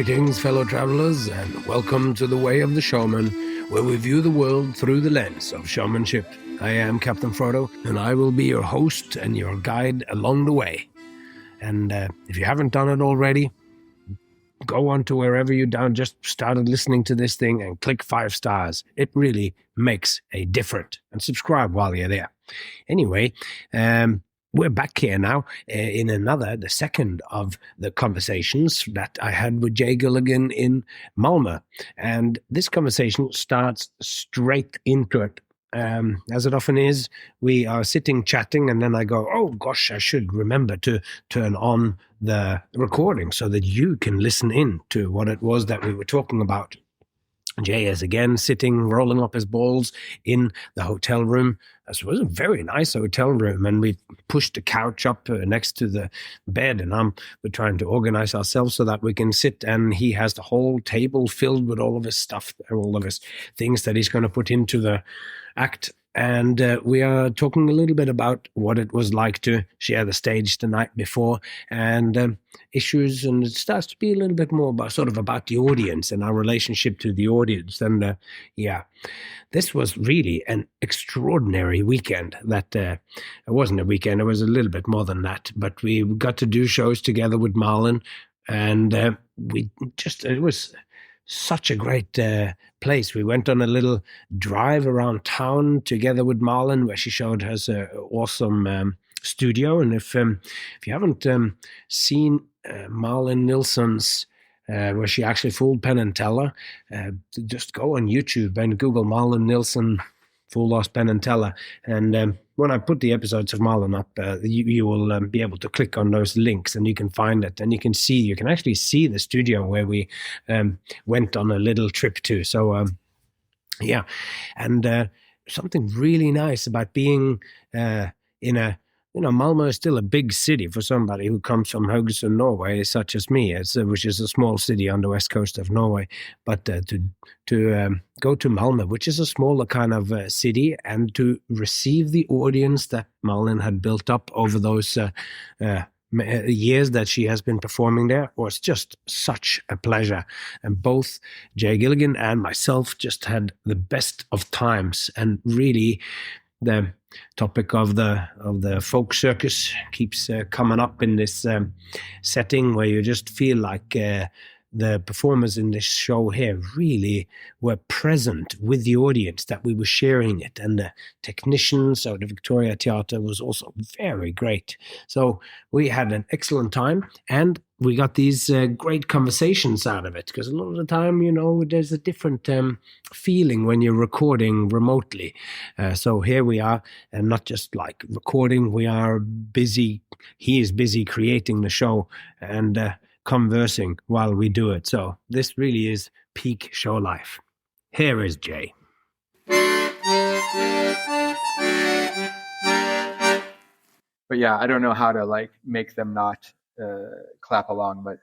Greetings, fellow travelers, and welcome to the Way of the Showman, where we view the world through the lens of showmanship. I am Captain Frodo, and I will be your host and your guide along the way. And if you haven't done it already, go on to wherever you just started listening to this thing and click 5 stars. It really makes a difference. And subscribe while you're there. Anyway, we're back here now in the second of the conversations that I had with Jay Gilligan in Malmö. And this conversation starts straight into it. As it often is, we are sitting chatting, and then I go, oh gosh, I should remember to turn on the recording so that you can listen in to what it was that we were talking about. Jay is again sitting, rolling up his balls in the hotel room. It was a very nice hotel room, and we pushed the couch up next to the bed, and we're trying to organize ourselves so that we can sit, and he has the whole table filled with all of his stuff, all of his things that he's going to put into the act. And we are talking a little bit about what it was like to share the stage the night before, and issues, and it starts to be a little bit more about the audience and our relationship to the audience. And this was really an extraordinary weekend. That it wasn't a weekend, it was a little bit more than that, but we got to do shows together with Marlon, and it was such a great place. We went on a little drive around town together with Marlon, where she showed us an awesome studio. And if you haven't seen Marlon Nilsson's, where she actually fooled Penn and Teller, just go on YouTube and Google Marlon Nilsson Fool Lost Penn and Teller. And when I put the episodes of Marlon up, you will be able to click on those links, and you can find it, and you can actually see the studio where we went on a little trip to. So and something really nice about being in a, Malmö is still a big city for somebody who comes from Haugesund, Norway, such as me, which is a small city on the west coast of Norway. But to go to Malmö, which is a smaller kind of city, and to receive the audience that Malin had built up over those years that she has been performing there, was just such a pleasure. And both Jay Gilligan and myself just had the best of times. And really, the topic of the folk circus keeps coming up in this setting, where you just feel like the performers in this show here really were present with the audience, that we were sharing it. And the technicians of the Victoria Theatre was also very great. So we had an excellent time, and we got these great conversations out of it, because a lot of the time, there's a different feeling when you're recording remotely. So here we are, and not just like recording, we are busy. He is busy creating the show and conversing while we do it. So this really is peak show life. Here is Jay. But yeah, I don't know how to make them not clap along, but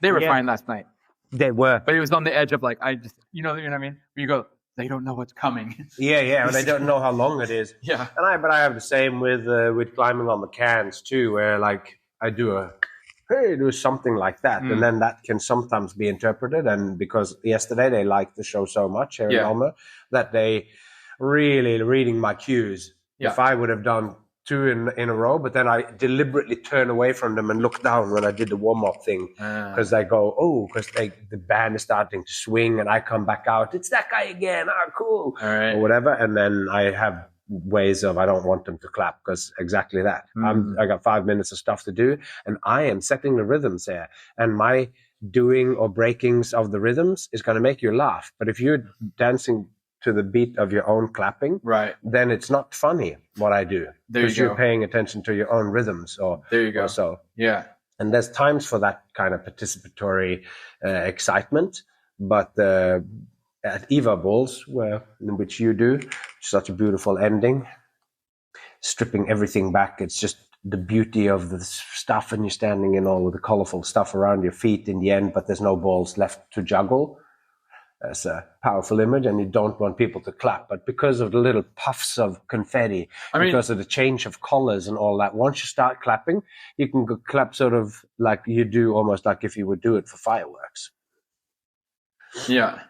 they were fine last night. They were, but it was on the edge of I just you know what I mean. You go, they don't know what's coming. Yeah, they don't know how long it is. Yeah, but I have the same with climbing on the cans too, where I do something like that, and then that can sometimes be interpreted. And because yesterday they liked the show so much here in Malmö, that they really reading my cues. Yeah. If I would have done 2 in a row, but then I deliberately turn away from them and look down when I did the warm-up thing, because they go, because the band is starting to swing, and I come back out, it's that guy again, cool, right, or whatever. And then I have ways of, I don't want them to clap, because exactly that. I got 5 minutes of stuff to do, and I am setting the rhythms here, and my doing or breakings of the rhythms is going to make you laugh. But if you're dancing to the beat of your own clapping, right, then it's not funny what I do, because you're paying attention to your own rhythms. Or there you go. Or so yeah, and there's times for that kind of participatory excitement, but at Eva Balls, in which you do such a beautiful ending, stripping everything back. It's just the beauty of the stuff, and you're standing in all of the colorful stuff around your feet in the end, but there's no balls left to juggle. as a powerful image, and you don't want people to clap. But because of the little puffs of confetti, because of the change of colors and all that, once you start clapping, you can go clap sort of like you do, almost like if you would do it for fireworks. Yeah.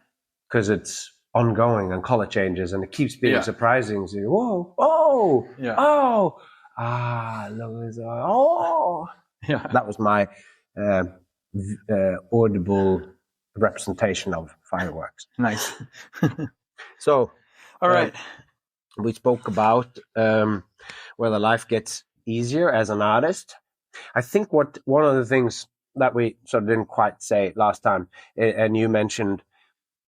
Because it's ongoing and color changes, and it keeps being surprising. So, whoa, oh, oh, oh. Yeah. That was my audible representation of fireworks. Nice. So, all right. We spoke about whether life gets easier as an artist. I think one of the things that we sort of didn't quite say last time, and you mentioned,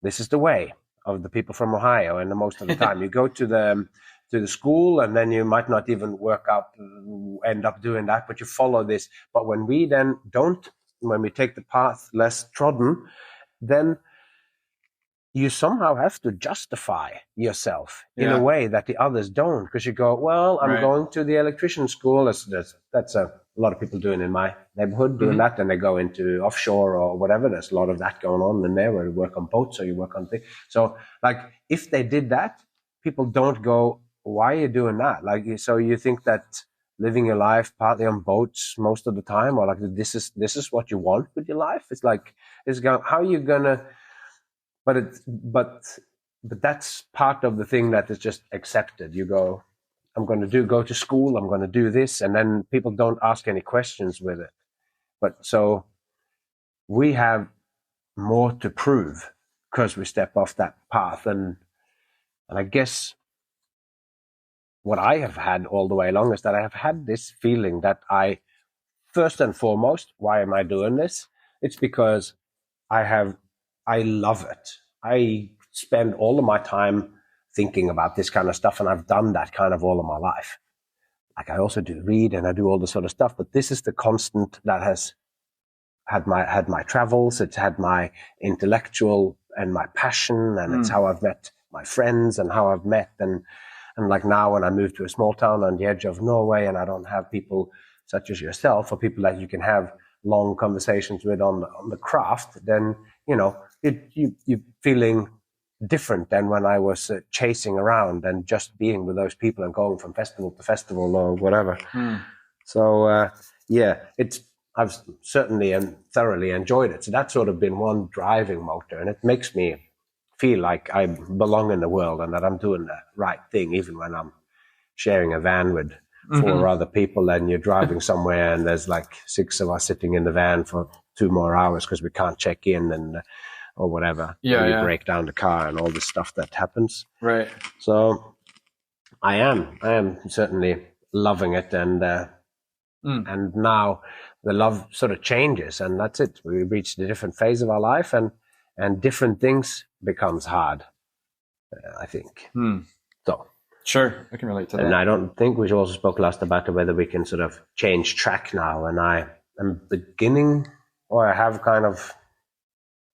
this is the way of the people from Ohio, and most of the time you go to the school, and then you might not even end up doing that, but you follow this. But when we then when we take the path less trodden, then you somehow have to justify yourself in a way that the others don't, because you go, well, I'm going to the electrician school. That's a lot of people doing in my neighborhood doing that, and they go into offshore or whatever. There's a lot of that going on in there where you work on boats or you work on things. So like if they did that, people don't go, why are you doing that? Like, so you think that living your life partly on boats most of the time, or like this is what you want with your life? It's like, how are you gonna? But that's part of the thing that is just accepted. You go, I'm going to go to school, I'm going to do this, and then people don't ask any questions with it. But so we have more to prove because we step off that path, and I guess what I have had all the way along is that I have had this feeling that first and foremost, why am I doing this? It's because I love it. I spend all of my time thinking about this kind of stuff, and I've done that kind of all of my life. Like I also do read and I do all this sort of stuff, but this is the constant that has had my travels. It's had my intellectual and my passion, and it's how I've met my friends and how I've met. And like now when I move to a small town on the edge of Norway, and I don't have people such as yourself or people that you can have long conversations with on the craft, then, you're feeling different than when I was chasing around and just being with those people and going from festival to festival or whatever. So, I've certainly and thoroughly enjoyed it. So that's sort of been one driving motor, and it makes me feel like I belong in the world and that I'm doing the right thing, even when I'm sharing a van with 4 other people, and you're driving somewhere and there's like 6 of us sitting in the van for 2 more hours because we can't check in and or whatever. You break down the car and all this stuff that happens. Right. So I am certainly loving it, and now the love sort of changes, and that's it. We reach a different phase of our life, and different things becomes hard, I think. So sure, I can relate to that. And I don't think we also spoke last about whether we can sort of change track now, and I am beginning, or I have kind of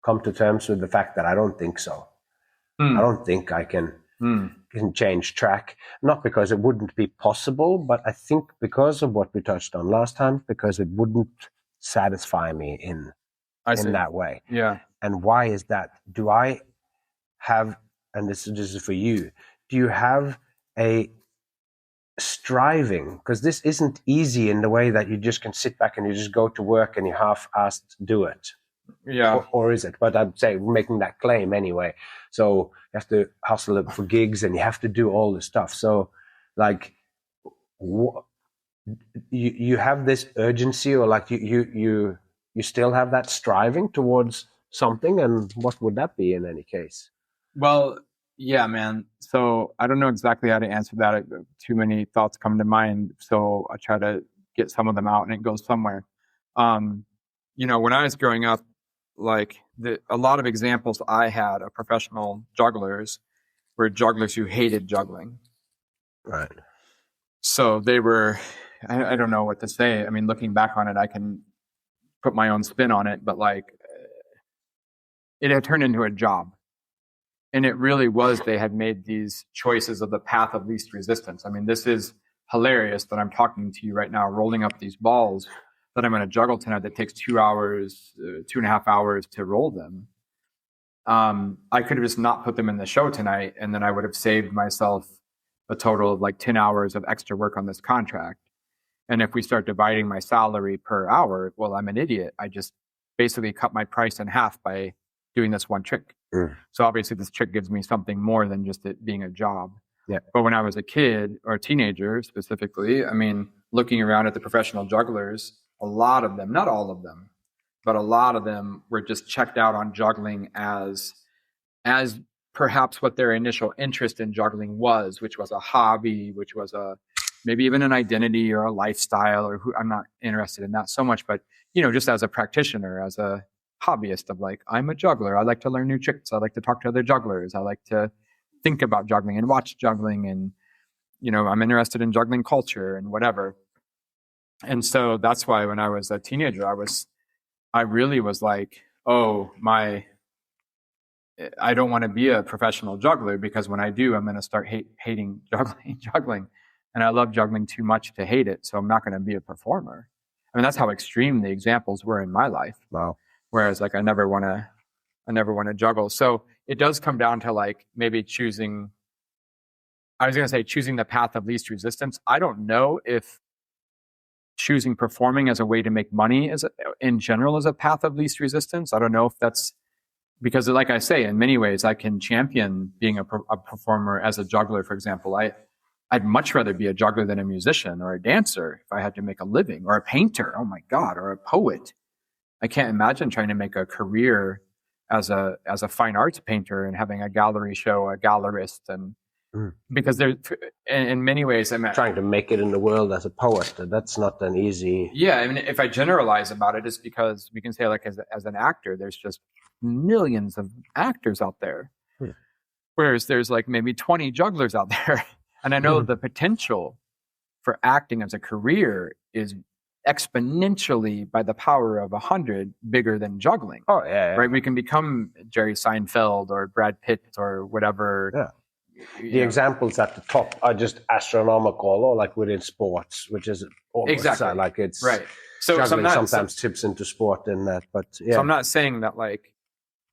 come to terms with the fact that I don't think so. I don't think I can change track, not because it wouldn't be possible, but I think because of what we touched on last time, because it wouldn't satisfy me in that way. Yeah. And why is that? Do I have, and this is for you, do you have a striving? Because this isn't easy in the way that you just can sit back and you just go to work and you half-assed do it. Yeah. Or is it? But I'd say we're making that claim anyway. So you have to hustle for gigs and you have to do all this stuff. So like, you have this urgency, or like you still have that striving towards something, and what would that be in any case? Well, yeah, man. So I don't know exactly how to answer that. Too many thoughts come to mind, so I try to get some of them out, and it goes somewhere. When I was growing up, like a lot of examples I had of professional jugglers were jugglers who hated juggling. Right. So they were, I don't know what to say. I mean, looking back on it, I can put my own spin on it, but like it had turned into a job. And it really was, they had made these choices of the path of least resistance. I mean, this is hilarious that I'm talking to you right now, rolling up these balls that I'm going to juggle tonight that takes 2 hours, 2.5 hours to roll them. I could have just not put them in the show tonight, and then I would have saved myself a total of like 10 hours of extra work on this contract. And if we start dividing my salary per hour, well, I'm an idiot. I just basically cut my price in half by doing this one trick. So obviously this trick gives me something more than just it being a job. Yeah. But when I was a kid or a teenager specifically, I mean, looking around at the professional jugglers, a lot of them, not all of them, but a lot of them were just checked out on juggling as perhaps what their initial interest in juggling was, which was a hobby, which was maybe even an identity or a lifestyle, or I'm not interested in that so much, but just as a practitioner, as a hobbyist of like, I'm a juggler. I like to learn new tricks. I like to talk to other jugglers. I like to think about juggling and watch juggling, and I'm interested in juggling culture and whatever. And so that's why when I was a teenager, I really was like, I don't want to be a professional juggler, because when I do, I'm going to start hating juggling. And I love juggling too much to hate it. So I'm not going to be a performer. I mean, that's how extreme the examples were in my life. Wow. Whereas like, I never want to juggle. So it does come down to like maybe choosing the path of least resistance. I don't know if choosing performing as a way to make money in general is a path of least resistance. I don't know if that's because, like I say, in many ways, I can champion being a performer as a juggler, for example. I'd much rather be a juggler than a musician or a dancer if I had to make a living, or a painter, oh my God, or a poet. I can't imagine trying to make a career as a fine arts painter and having a gallery show, a gallerist, and because there's in many ways I'm trying to make it in the world as a poet. That's not an easy. Yeah, I mean, if I generalize about it, it's because we can say like as an actor, there's just millions of actors out there, whereas there's like maybe 20 jugglers out there. And I know the potential for acting as a career is exponentially, by the power of 100, bigger than juggling. Oh yeah. Right. We can become Jerry Seinfeld or Brad Pitt or whatever. Yeah. The examples at the top are just astronomical, or like within sports, which is almost exactly like it's right. So juggling sometimes tips into sport in that, but yeah. So I'm not saying that like.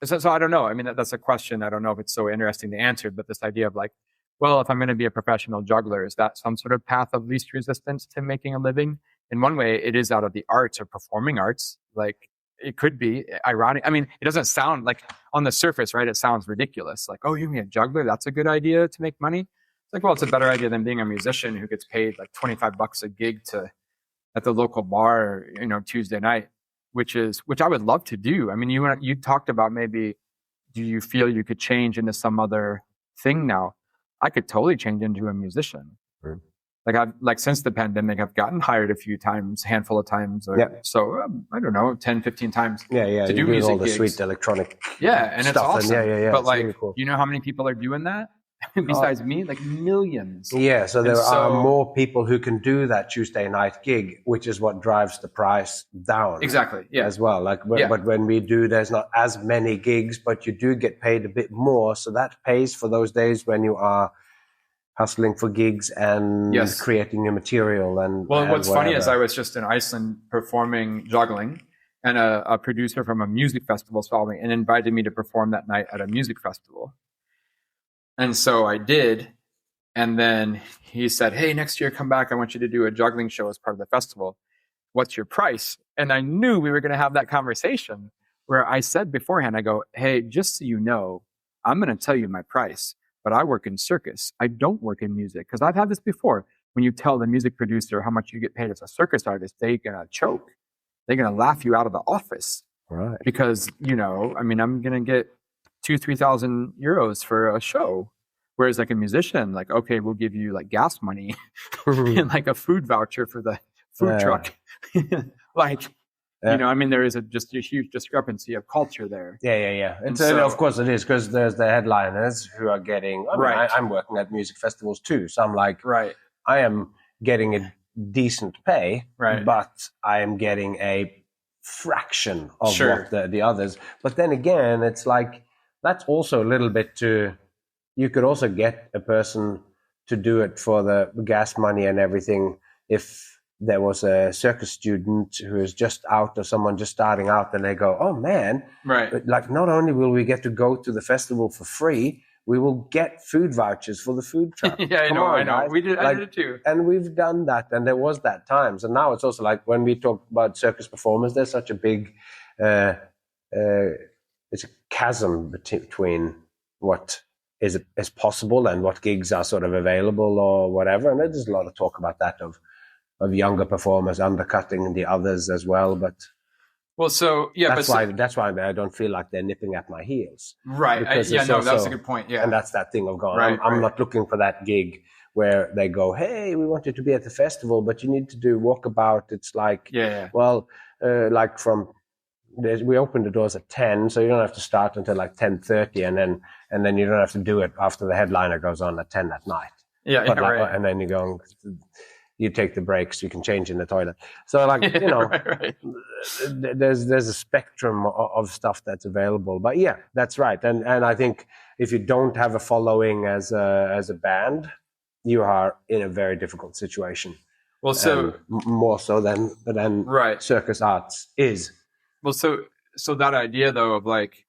So I don't know. I mean, that's a question. I don't know if it's so interesting to answer, but this idea of like, well, if I'm going to be a professional juggler, is that some sort of path of least resistance to making a living? In one way, it is out of the arts or performing arts. Like, it could be ironic. I mean, it doesn't sound like on the surface, right? It sounds ridiculous. Like, oh, you're going to be a juggler? That's a good idea to make money? It's like, well, it's a better idea than being a musician who gets paid like $25 a gig at the local bar, Tuesday night, which I would love to do. I mean, you talked about maybe, do you feel you could change into some other thing now? I could totally change into a musician. Sure. Like since the pandemic, I've gotten hired a few times, handful of times. So I don't know, 10, 15 times. Yeah. To do music all the gigs. Sweet electronic. Yeah. And it's awesome. Yeah. But it's like, really cool. you know how many people are doing that? Besides me, like millions. Yeah, so there are more people who can do that Tuesday night gig, which is what drives the price down. Exactly. Yeah. As well. But when we do, there's not as many gigs, but you do get paid a bit more. So that pays for those days when you are hustling for gigs and creating new material. And what's funny is I was just in Iceland performing juggling, and a producer from a music festival saw me and invited me to perform that night at a music festival. And so I did. And then he said, hey, next year, come back. I want you to do a juggling show as part of the festival. What's your price? And I knew we were going to have that conversation where I said beforehand, I go, hey, just so you know, I'm going to tell you my price, but I work in circus. I don't work in music, because I've had this before. When you tell the music producer how much you get paid as a circus artist, they're going to choke. They're going to laugh you out of the office. Right. Because, I'm going to get 2,000-3,000 euros for a show. Whereas like a musician, like, okay, we'll give you like gas money and like a food voucher for the food truck. There is just a huge discrepancy of culture there. Yeah. Of course it is, because there's the headliners who are getting, I'm working at music festivals too. So I'm like, I am getting a decent pay, but I am getting a fraction of what the others. But then again, it's like, that's also a little bit you could also get a person to do it for the gas money and everything if there was a circus student who is just out or someone just starting out, and they go, oh man, Right. like not only will we get to go to the festival for free, we will get food vouchers for the food truck. Yeah, I know. Guys. I did it too. And we've done that, and there was that time. So now it's also like when we talk about circus performers, there's such a big, it's a chasm between what is possible and what gigs are sort of available or whatever. And there's a lot of talk about that of younger performers undercutting the others as well. But well, so yeah, that's why I don't feel like they're nipping at my heels. Right. That was a good point. Yeah. And that's that thing of going, Right, I'm not looking for that gig where they go, hey, we want you to be at the festival, but you need to do walkabout. It's like, well, like we open the doors at 10, so you don't have to start until like 10:30, and then you don't have to do it after the headliner goes on at 10 at night. Right. And then you go, you take the breaks, you can change in the toilet. So like, you know, right. there's a spectrum of stuff that's available. But yeah, that's right. And I think if you don't have a following as a band, you are in a very difficult situation. Well, so more so than right. circus arts is. Well, so that idea though of like,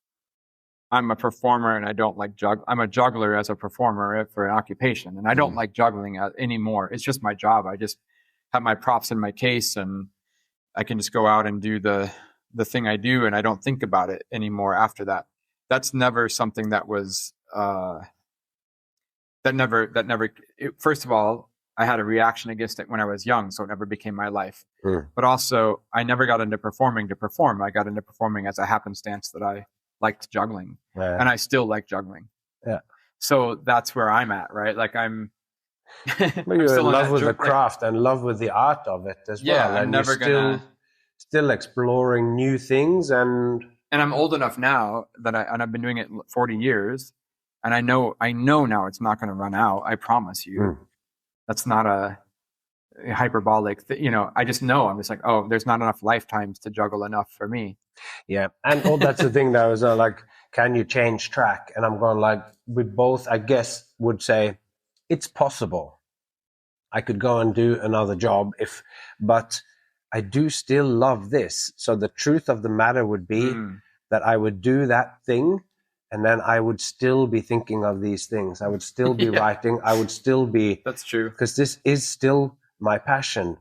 I'm a performer and I don't like I'm a juggler as a performer for an occupation, and I don't like juggling anymore. It's just my job. I just have my props in my case, and I can just go out and do the thing I do, and I don't think about it anymore after that. That's never something that was first of all, I had a reaction against it when I was young, so it never became my life. But also, I never got into performing to perform. I got into performing as a happenstance that I liked juggling, and I still like juggling. Yeah. So that's where I'm at, right? Like I'm. But you're in love with the craft and love with the art of it as well. Yeah, and I'm never still exploring new things, and I'm old enough now that I've been doing it 40 years, and I know now it's not going to run out. I promise you. That's not a hyperbolic I just know. I'm just like, oh, there's not enough lifetimes to juggle enough for me. Yeah. And that's the thing that was like, can you change track? And I'm going like, we both, I guess, would say it's possible. I could go and do another job but I do still love this. So the truth of the matter would be that I would do that thing, and then I would still be thinking of these things. I would still be writing. I would still be. That's true. Because this is still my passion.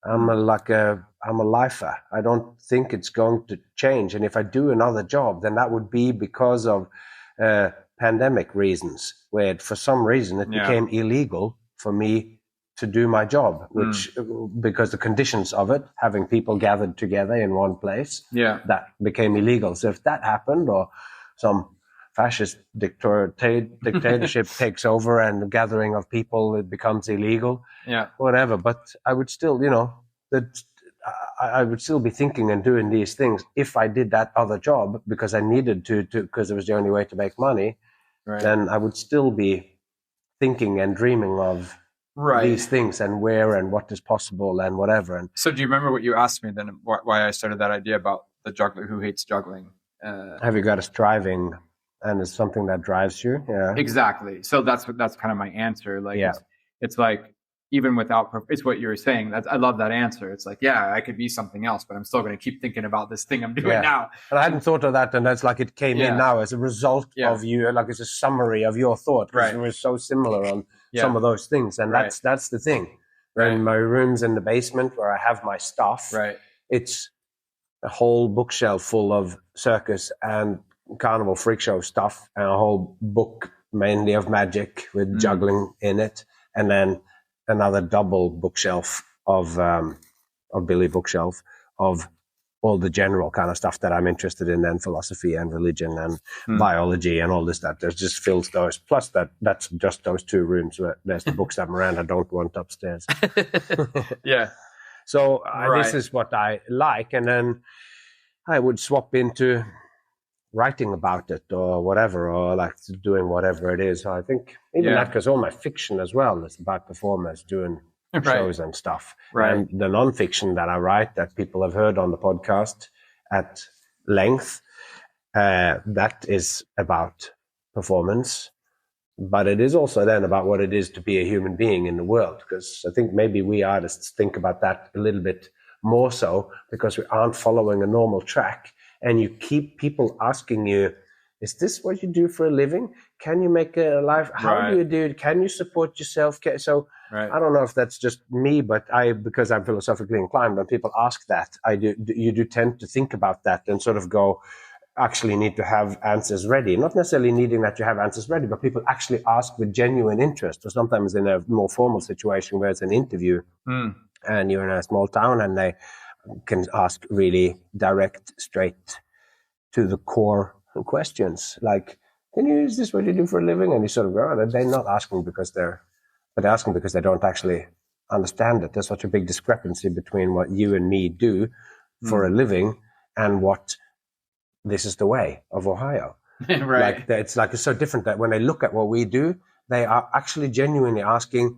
I'm a lifer. I don't think it's going to change. And if I do another job, then that would be because of pandemic reasons, where for some reason it became illegal for me to do my job, which because the conditions of it, having people gathered together in one place, that became illegal. So if that happened, or some fascist dictatorship takes over and the gathering of people, it becomes illegal, whatever. But I would still, that I would still be thinking and doing these things if I did that other job because I needed to because it was the only way to make money. Right. Then I would still be thinking and dreaming of these things and where and what is possible and whatever. And so, do you remember what you asked me then? Why I started that idea about the juggler who hates juggling? Have you got a striving? And it's something that drives you. Yeah, exactly. So that's kind of my answer. Like, it's like even without, it's what you were saying. I love that answer. It's like, I could be something else, but I'm still going to keep thinking about this thing I'm doing now. But I hadn't thought of that, and that's like it came in now as a result of you, like it's a summary of your thought. Because we're so similar on some of those things, and that's the thing. In my room's in the basement where I have my stuff. Right. It's a whole bookshelf full of circus and carnival freak show stuff, and a whole book mainly of magic with juggling in it, and then another double bookshelf of Billy bookshelf of all the general kind of stuff that I'm interested in, and philosophy and religion and biology and all this that there's just fills those. Plus that's just those two rooms where there's the books that Miranda don't want upstairs. So this is what I like, and then I would swap into writing about it or whatever, or like doing whatever it is. So I think even that, because all my fiction as well is about performers doing shows and stuff. And the nonfiction that I write that people have heard on the podcast at length, that is about performance, But it is also then about what it is to be a human being in the world, because I think maybe we artists think about that a little bit more so because we aren't following a normal track, and you keep people asking you, is this what you do for a living? Can you make a life? How do you do it? Can you support yourself? So I don't know if that's just me, but because I'm philosophically inclined, when people ask that, you do tend to think about that and sort of go, actually need to have answers ready. Not necessarily needing that you have answers ready, but people actually ask with genuine interest, or sometimes in a more formal situation where it's an interview and you're in a small town and they can ask really direct, straight to the core questions. Like, is this what you do for a living? And you sort of go, oh, they're not asking because they're asking because they don't actually understand it. There's such a big discrepancy between what you and me do for a living and what this is the way of Ohio. Right. It's so different that when they look at what we do, they are actually genuinely asking,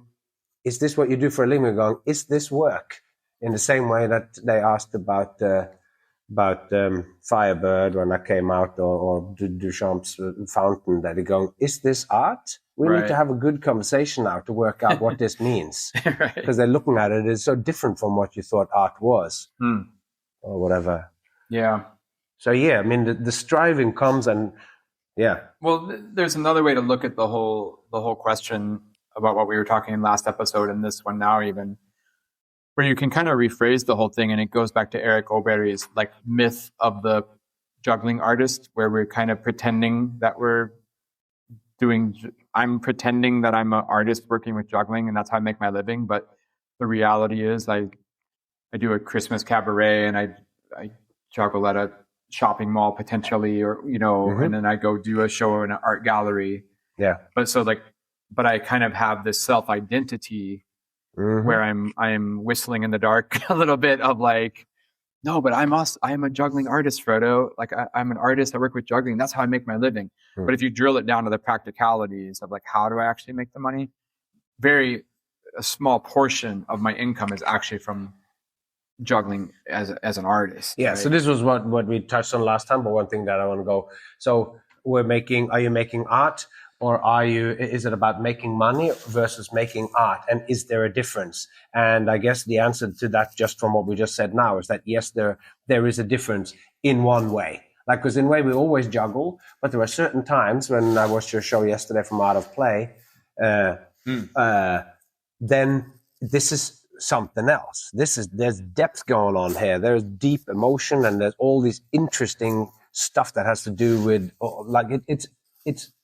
is this what you do for a living? Going, is this work? In the same way that they asked about Firebird when that came out, or Duchamp's Fountain, that they're going, is this art? We need to have a good conversation now to work out what this means. Because they're looking at it, it's so different from what you thought art was or whatever. Yeah. So, yeah, I mean, the striving comes and, yeah. Well, there's another way to look at the whole question about what we were talking in last episode and this one now even, where you can kind of rephrase the whole thing. And it goes back to Eric Oberry's like myth of the juggling artist, where we're kind of pretending that I'm pretending that I'm an artist working with juggling and that's how I make my living. But the reality is I do a Christmas cabaret and I juggle at a shopping mall potentially, or and then I go do a show in an art gallery. Yeah. But I kind of have this self-identity where I'm whistling in the dark a little bit of like, no, but I'm a juggling artist, Frodo. Like I'm an artist. I work with juggling. That's how I make my living. But if you drill it down to the practicalities of like, how do I actually make the money? A small portion of my income is actually from juggling as an artist. Yeah. Right? So this was what we touched on last time, but one thing that I want to go, so are you making art, or is it about making money versus making art? And is there a difference? And I guess the answer to that, just from what we just said now, is that yes, there is a difference in one way. Like, because in a way we always juggle, but there are certain times, when I watched your show yesterday from Art of Play, then this is something else. There's depth going on here. There's deep emotion, and there's all this interesting stuff that has to do with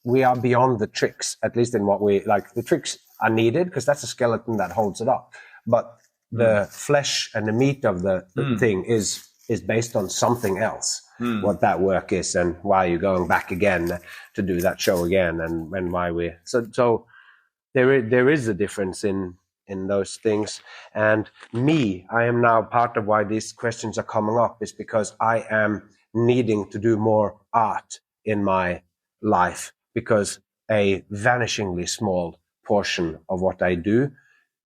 we are beyond the tricks, at least in what we like. The tricks are needed because that's a skeleton that holds it up, but the flesh and the meat of the thing is based on something else. What that work is, and why you're going back again to do that show again, and why we so there is a difference in those things. And I am now part of why these questions are coming up is because I am needing to do more art in my life, because a vanishingly small portion of what I do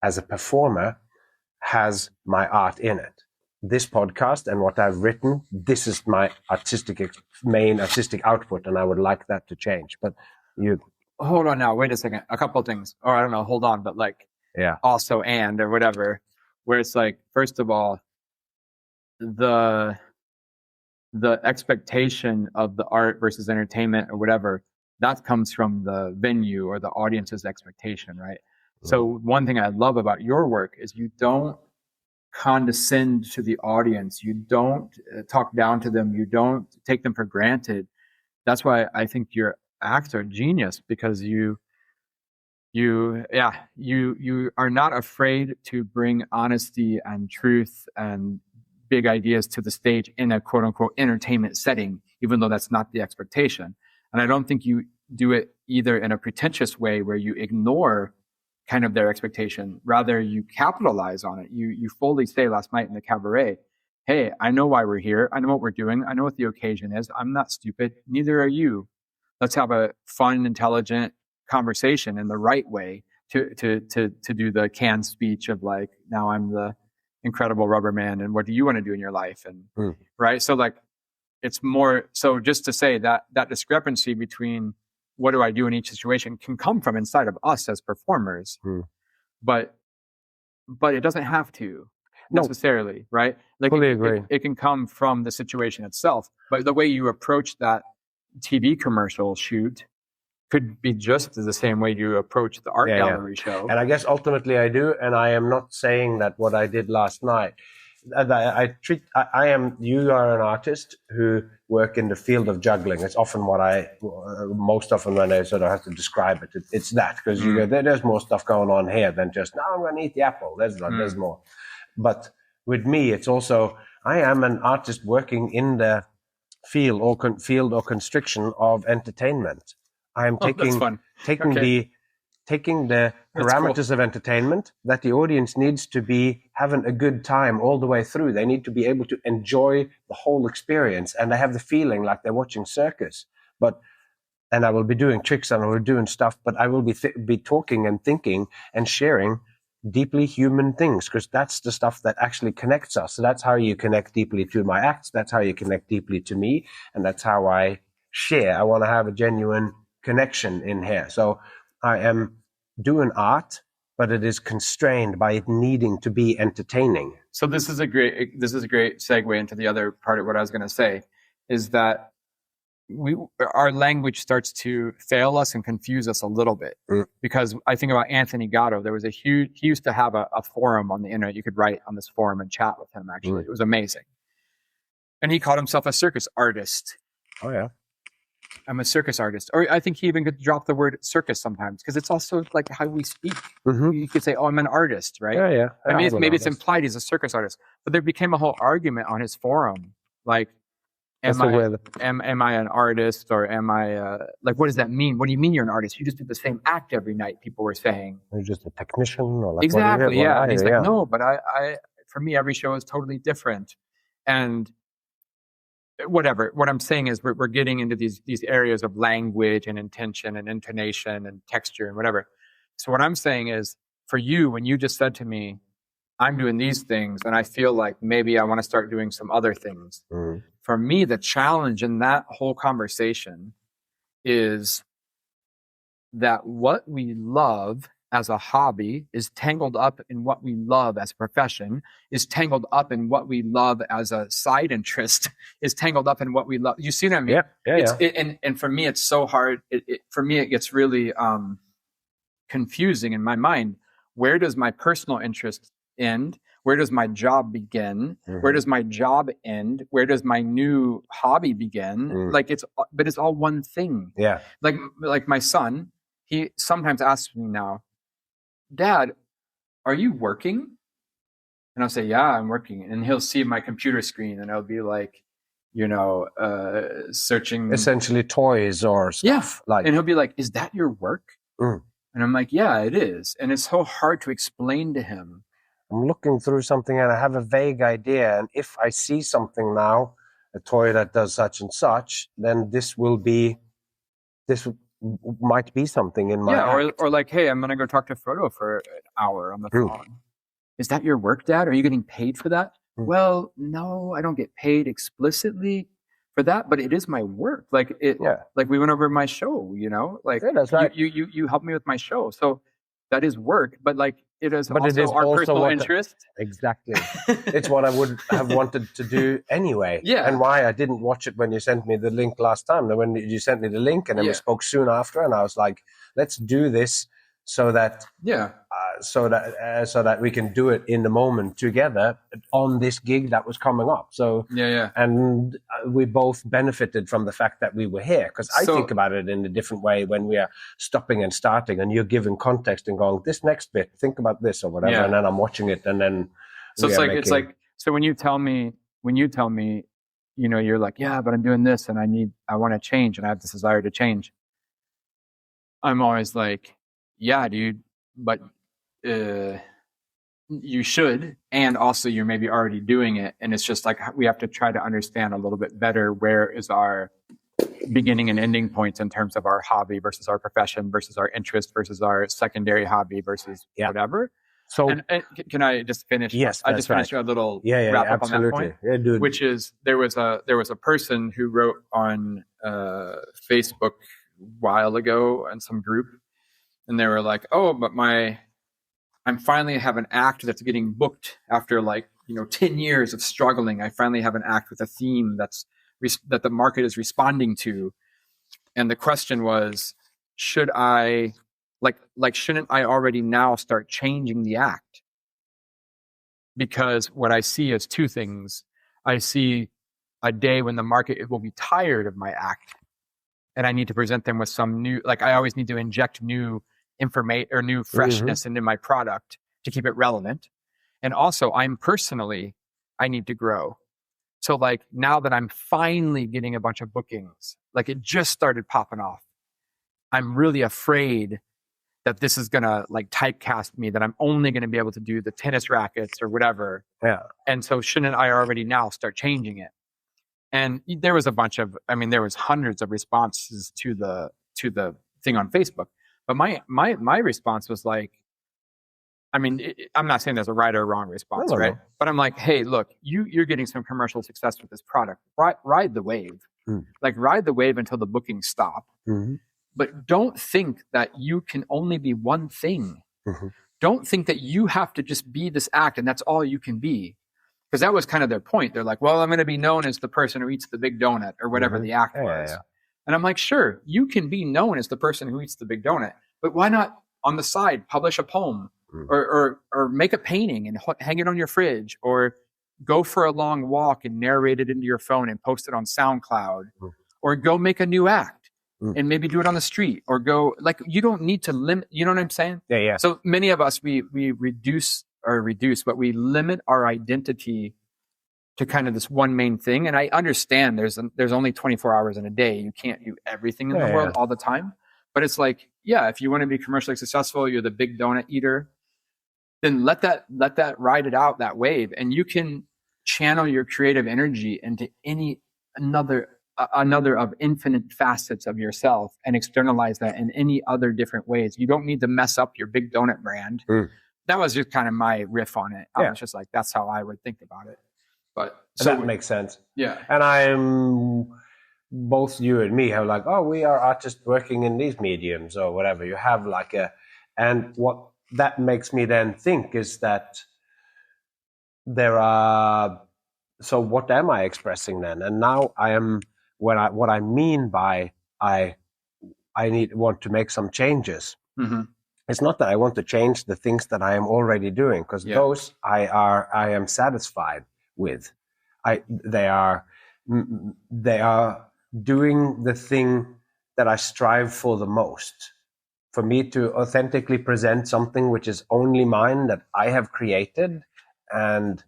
as a performer has my art in it. This podcast and what I've written, this is my main artistic output, and I would like that to change. But you hold on now, wait a second. A couple of things, or I don't know, hold on, but like, yeah, also or whatever, where it's like, first of all, the expectation of the art versus entertainment or whatever, that comes from the venue or the audience's expectation, right? So one thing I love about your work is you don't condescend to the audience. You don't talk down to them. You don't take them for granted. That's why I think your acts are genius, because you are not afraid to bring honesty and truth and big ideas to the stage in a quote unquote entertainment setting, even though that's not the expectation. And I don't think you do it either in a pretentious way where you ignore kind of their expectation. Rather, you capitalize on it. You fully say last night in the cabaret, hey, I know why we're here. I know what we're doing. I know what the occasion is. I'm not stupid. Neither are you. Let's have a fun, intelligent conversation in the right way to do the canned speech of like, now I'm the incredible rubber man and what do you want to do in your life? And right. So like, it's more, so just to say that discrepancy between what do I do in each situation can come from inside of us as performers, but it doesn't have to necessarily, right? Like Fully agree. It can come from the situation itself, but the way you approach that TV commercial shoot could be just the same way you approach the art gallery show. And I guess ultimately I do, and I am not saying that what I did last night. You are an artist who work in the field of juggling. It's often most often when I sort of have to describe it, it's that, because you go, there's more stuff going on here than just, no, I'm going to eat the apple. There's more. But with me, it's also, I am an artist working in the field or constriction of entertainment. I am taking the parameters of entertainment that the audience needs to be having a good time all the way through. They need to be able to enjoy the whole experience, and they have the feeling like they're watching circus. And I will be doing tricks and I will be doing stuff, but I will be talking and thinking and sharing deeply human things, because that's the stuff that actually connects us. So that's how you connect deeply to my acts. That's how you connect deeply to me. And that's how I share. I want to have a genuine connection in here. So I am doing art, but it is constrained by it needing to be entertaining. So this is a great segue into the other part of what I was going to say, is that our language starts to fail us and confuse us a little bit, because I think about Anthony Gatto. There was he used to have a forum on the internet. You could write on this forum and chat with him. Actually, it was amazing. And he called himself a circus artist. Oh yeah. I'm a circus artist. Or I think he even could drop the word circus sometimes, because it's also like how we speak. You could say, oh, I'm an artist, right? Yeah. I mean, maybe it's implied he's a circus artist. But there became a whole argument on his forum. Like, am I an artist, or am I, like, what does that mean? What do you mean you're an artist? You just do the same act every night, people were saying. You're just a technician? Or like, exactly, yeah. And he's like, no, but I, for me, every show is totally different. And whatever. What I'm saying is we're getting into these areas of language and intention and intonation and texture and whatever. So what I'm saying is, for you, when you just said to me, I'm doing these things and I feel like maybe I want to start doing some other things. For me, the challenge in that whole conversation is that what we love as a hobby is tangled up in what we love as a profession, is tangled up in what we love as a side interest, is tangled up in what we love. You see what I mean? Yeah. And for me, it's so hard. For me, it gets really confusing in my mind. Where does my personal interest end? Where does my job begin? Where does my job end? Where does my new hobby begin? But it's all one thing. Yeah. Like my son, he sometimes asks me now, Dad, are you working? And I'll say, yeah, I'm working. And he'll see my computer screen and it'll be like, searching. Essentially toys or stuff. Yeah. And he'll be like, is that your work? And I'm like, yeah, it is. And it's so hard to explain to him. I'm looking through something and I have a vague idea. And if I see something now, a toy that does such and such, then this might be something in my act. Or like, hey, I'm going to go talk to Frodo for an hour on the phone. Is that your work, Dad? Are you getting paid for that? Well, no, I don't get paid explicitly for that, but it is my work. Like we went over my show, that's right. You helped me with my show. So that is work, but like it is but also it is our also personal interest. Exactly. It's what I would have wanted to do anyway. Yeah. And why I didn't watch it when you sent me the link last time. When you sent me the link and then we spoke soon after, and I was like, let's do this so that so that we can do it in the moment together on this gig that was coming up. So and we both benefited from the fact that we were here, because I think about it in a different way when we are stopping and starting and you're giving context and going, this next bit, think about this or whatever, and then I'm watching it and then so so when you tell me you're like, yeah, but I'm doing this and I want to change and I have this desire to change. I'm always like, yeah, dude, but you should, and also you're maybe already doing it, and it's just like we have to try to understand a little bit better where is our beginning and ending points in terms of our hobby versus our profession versus our interest versus our secondary hobby versus whatever. So and can I just finish? Yes, I just finished a little wrap up on that point. Yeah, dude. Which is there was a person who wrote on Facebook while ago in some group, and they were like, "Oh, but I'm finally have an act that's getting booked after 10 years of struggling. I finally have an act with a theme that the market is responding to." And the question was, shouldn't I already now start changing the act? Because what I see is two things. I see a day when the market will be tired of my act, and I need to present them with some new, I always need to inject new information or new freshness into my product to keep it relevant. And also I need to grow. So now that I'm finally getting a bunch of bookings, it just started popping off, I'm really afraid that this is going to typecast me, that I'm only going to be able to do the tennis rackets or whatever. Yeah. And so shouldn't I already now start changing it? And there was there was hundreds of responses to the thing on Facebook. But my response was I'm not saying there's a right or wrong response, right? But I'm like, hey, look, you're getting some commercial success with this product. Ride the wave. Ride the wave until the bookings stop. Mm-hmm. But don't think that you can only be one thing. Mm-hmm. Don't think that you have to just be this act and that's all you can be. Because that was kind of their point. They're like, well, I'm going to be known as the person who eats the big donut or whatever the act was. Yeah. And I'm like, sure, you can be known as the person who eats the big donut, but why not on the side publish a poem or make a painting and hang it on your fridge, or go for a long walk and narrate it into your phone and post it on SoundCloud, or go make a new act and maybe do it on the street, or go you don't need to limit, you know what I'm saying? Yeah, yeah. So many of us, we reduce, but we limit our identity to kind of this one main thing. And I understand there's only 24 hours in a day. You can't do everything in the world all the time. But it's if you want to be commercially successful, you're the big donut eater, then let that ride it out, that wave. And you can channel your creative energy into another of infinite facets of yourself and externalize that in any other different ways. You don't need to mess up your big donut brand. That was just kind of my riff on it. I was just that's how I would think about it. But that makes sense. Yeah. And I'm, both you and me have we are artists working in these mediums or whatever. You have and what that makes me then think is that there are, so what am I expressing then? And now I am, what I mean by I want to make some changes. Mm-hmm. It's not that I want to change the things that I am already doing, because those I am satisfied with. They are doing the thing that I strive for the most. For me to authentically present something which is only mine, that I have created and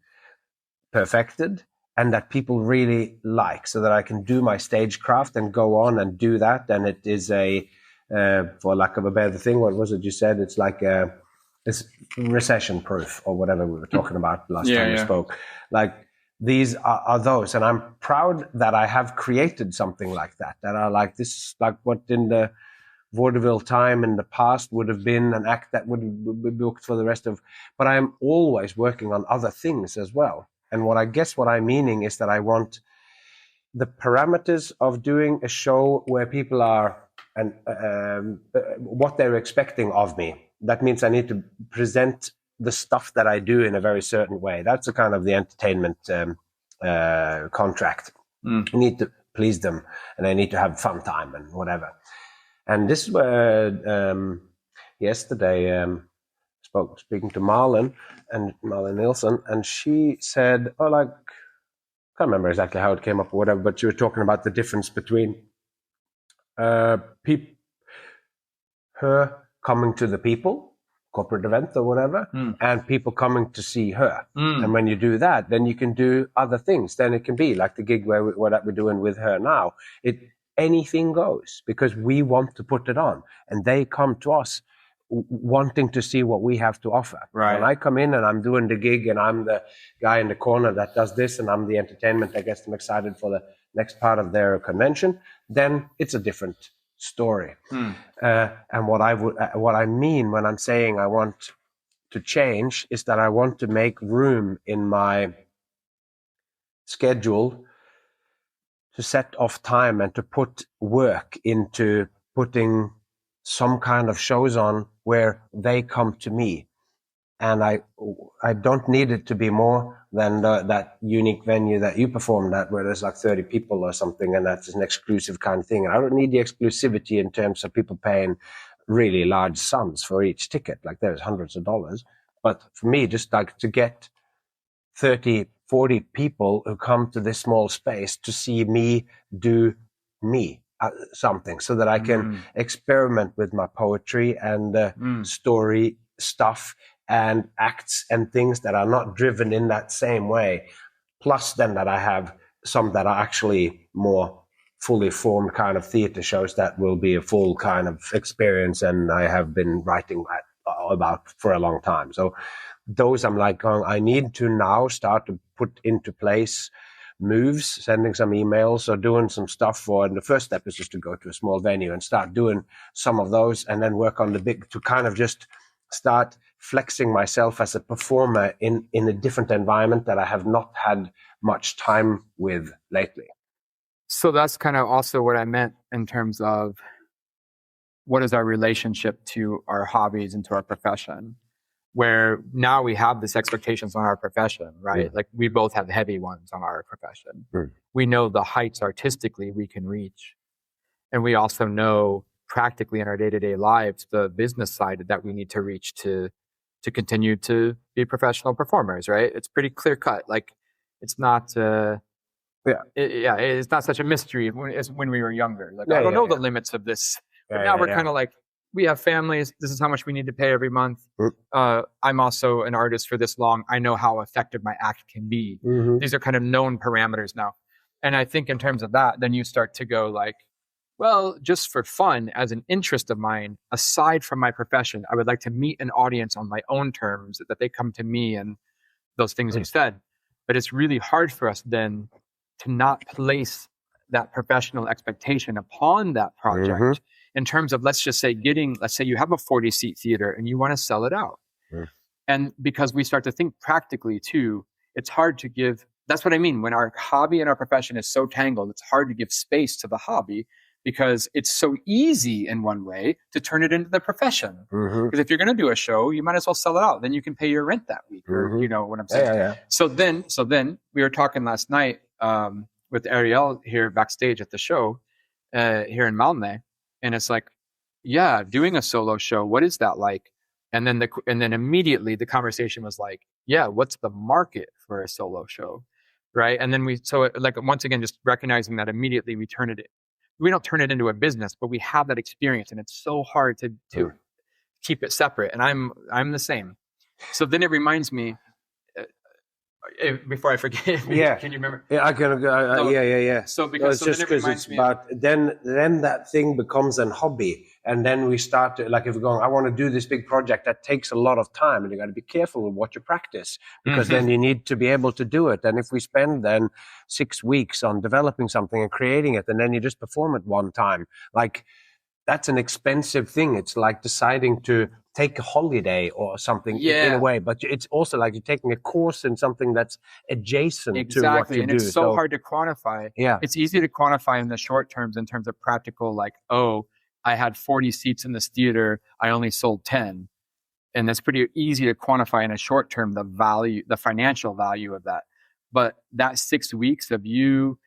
perfected, and that people really like, so that I can do my stagecraft and go on and do that. And it is for lack of a better thing, what was it you said? It's it's recession proof, or whatever we were talking about last time we spoke. These are those, and I'm proud that I have created something like that. That are this, what in the vaudeville time in the past would have been an act that would be booked for the rest of. But I'm always working on other things as well. And what I'm meaning is that I want the parameters of doing a show where people are and what they're expecting of me. That means I need to present the stuff that I do in a very certain way. That's a kind of the entertainment contract. I need to please them, and I need to have fun time and whatever. And this is where yesterday speaking to Marlon Nilsson, and she said, I can't remember exactly how it came up or whatever, but she was talking about the difference between her coming to the people, corporate event or whatever, and people coming to see her. And when you do that, then you can do other things. Then it can be like the gig what we're doing with her now. Anything goes, because we want to put it on, and they come to us wanting to see what we have to offer. Right. When I come in and I'm doing the gig and I'm the guy in the corner that does this, and I'm the entertainment that gets them excited for the next part of their convention, then it's a different story. And what I mean when I'm saying I want to change is that I want to make room in my schedule to set off time and to put work into putting some kind of shows on where they come to me. And I don't need it to be more than that unique venue that you performed at, where there's like 30 people or something, and that's an exclusive kind of thing. And I don't need the exclusivity in terms of people paying really large sums for each ticket. Like there's hundreds of dollars. But for me, just like to get 30, 40 people who come to this small space to see me do me something, so that I can experiment with my poetry and story stuff and acts and things that are not driven in that same way. Plus then that I have some that are actually more fully formed kind of theater shows that will be a full kind of experience, and I have been writing about for a long time. So those I'm like going, I need to now start to put into place moves, sending some emails or doing some stuff for, and the first step is just to go to a small venue and start doing some of those, and then work on the big, to kind of just start flexing myself as a performer in a different environment that I have not had much time with lately. So that's kind of also what I meant in terms of what is our relationship to our hobbies and to our profession, where now we have this expectations on our profession, right? Like we both have heavy ones on our profession. We know the heights artistically we can reach. And we also know practically in our day-to-day lives, the business side that we need to reach to continue to be professional performers, right? It's pretty clear cut. Like it's not, it's not such a mystery as when we were younger. Like I don't know the limits of this, but now we're kind of like, we have families. This is how much we need to pay every month. I'm also an artist for this long. I know how effective my act can be. These are kind of known parameters now. And I think in terms of that, then you start to go like, well, just for fun, as an interest of mine, aside from my profession, I would like to meet an audience on my own terms, that they come to me and those things you said. But it's really hard for us then to not place that professional expectation upon that project in terms of, let's just say let's say you have a 40-seat theater and you want to sell it out. And because we start to think practically too, it's hard to give, that's what I mean. When our hobby and our profession is so tangled, it's hard to give space to the hobby, because it's so easy in one way to turn it into the profession. Because if you're going to do a show, you might as well sell it out. Then you can pay your rent that week, or you know what I'm saying. So then we were talking last night with Ariel here backstage at the show here in Malmö, and it's like, yeah, doing a solo show, what is that like? And then immediately the conversation was like, yeah, what's the market for a solo show, right? And then once again, just recognizing that immediately we don't turn it into a business, but we have that experience, and it's so hard to keep it separate. And I'm the same. So then it reminds me, before I forget, can you remember? Yeah, I can. Yeah. So because then it reminds me. But then that thing becomes a hobby, and then we start to, like, if we're going, I want to do this big project that takes a lot of time, and you got to be careful with what you practice, because then you need to be able to do it. And if we spend then 6 weeks on developing something and creating it, and then you just perform it one time, like that's an expensive thing. It's like deciding to take a holiday or something in a way, but it's also like you're taking a course in something that's adjacent to what you do. And it's so hard to quantify. Yeah. It's easy to quantify in the short terms in terms of practical, like, oh, I had 40 seats in this theater, I only sold 10. And that's pretty easy to quantify in a short term, the financial value of that. But that 6 weeks of you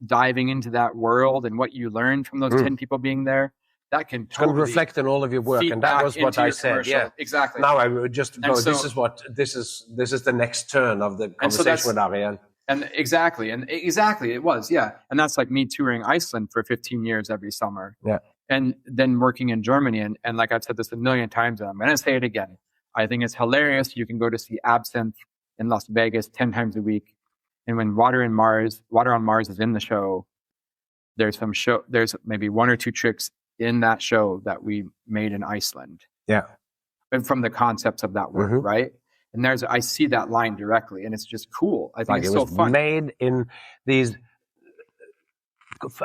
diving into that world and what you learned from those 10 people being there, that can totally reflect on all of your work, and that was what I said. Commercial. Yeah, exactly. Now I would just go. This is the next turn of the conversation with Ariel. And exactly, it was, yeah. And that's like me touring Iceland for 15 years every summer. Yeah, and then working in Germany, and like I've said this a million times, and I'm going to say it again. I think it's hilarious. You can go to see Absinthe in Las Vegas 10 times a week, and when Water on Mars is in the show, there's maybe one or two tricks in that show that we made in Iceland. Yeah. And from the concepts of that work, right? And I see that line directly, and it's just cool. I think it's so fun. Made in these,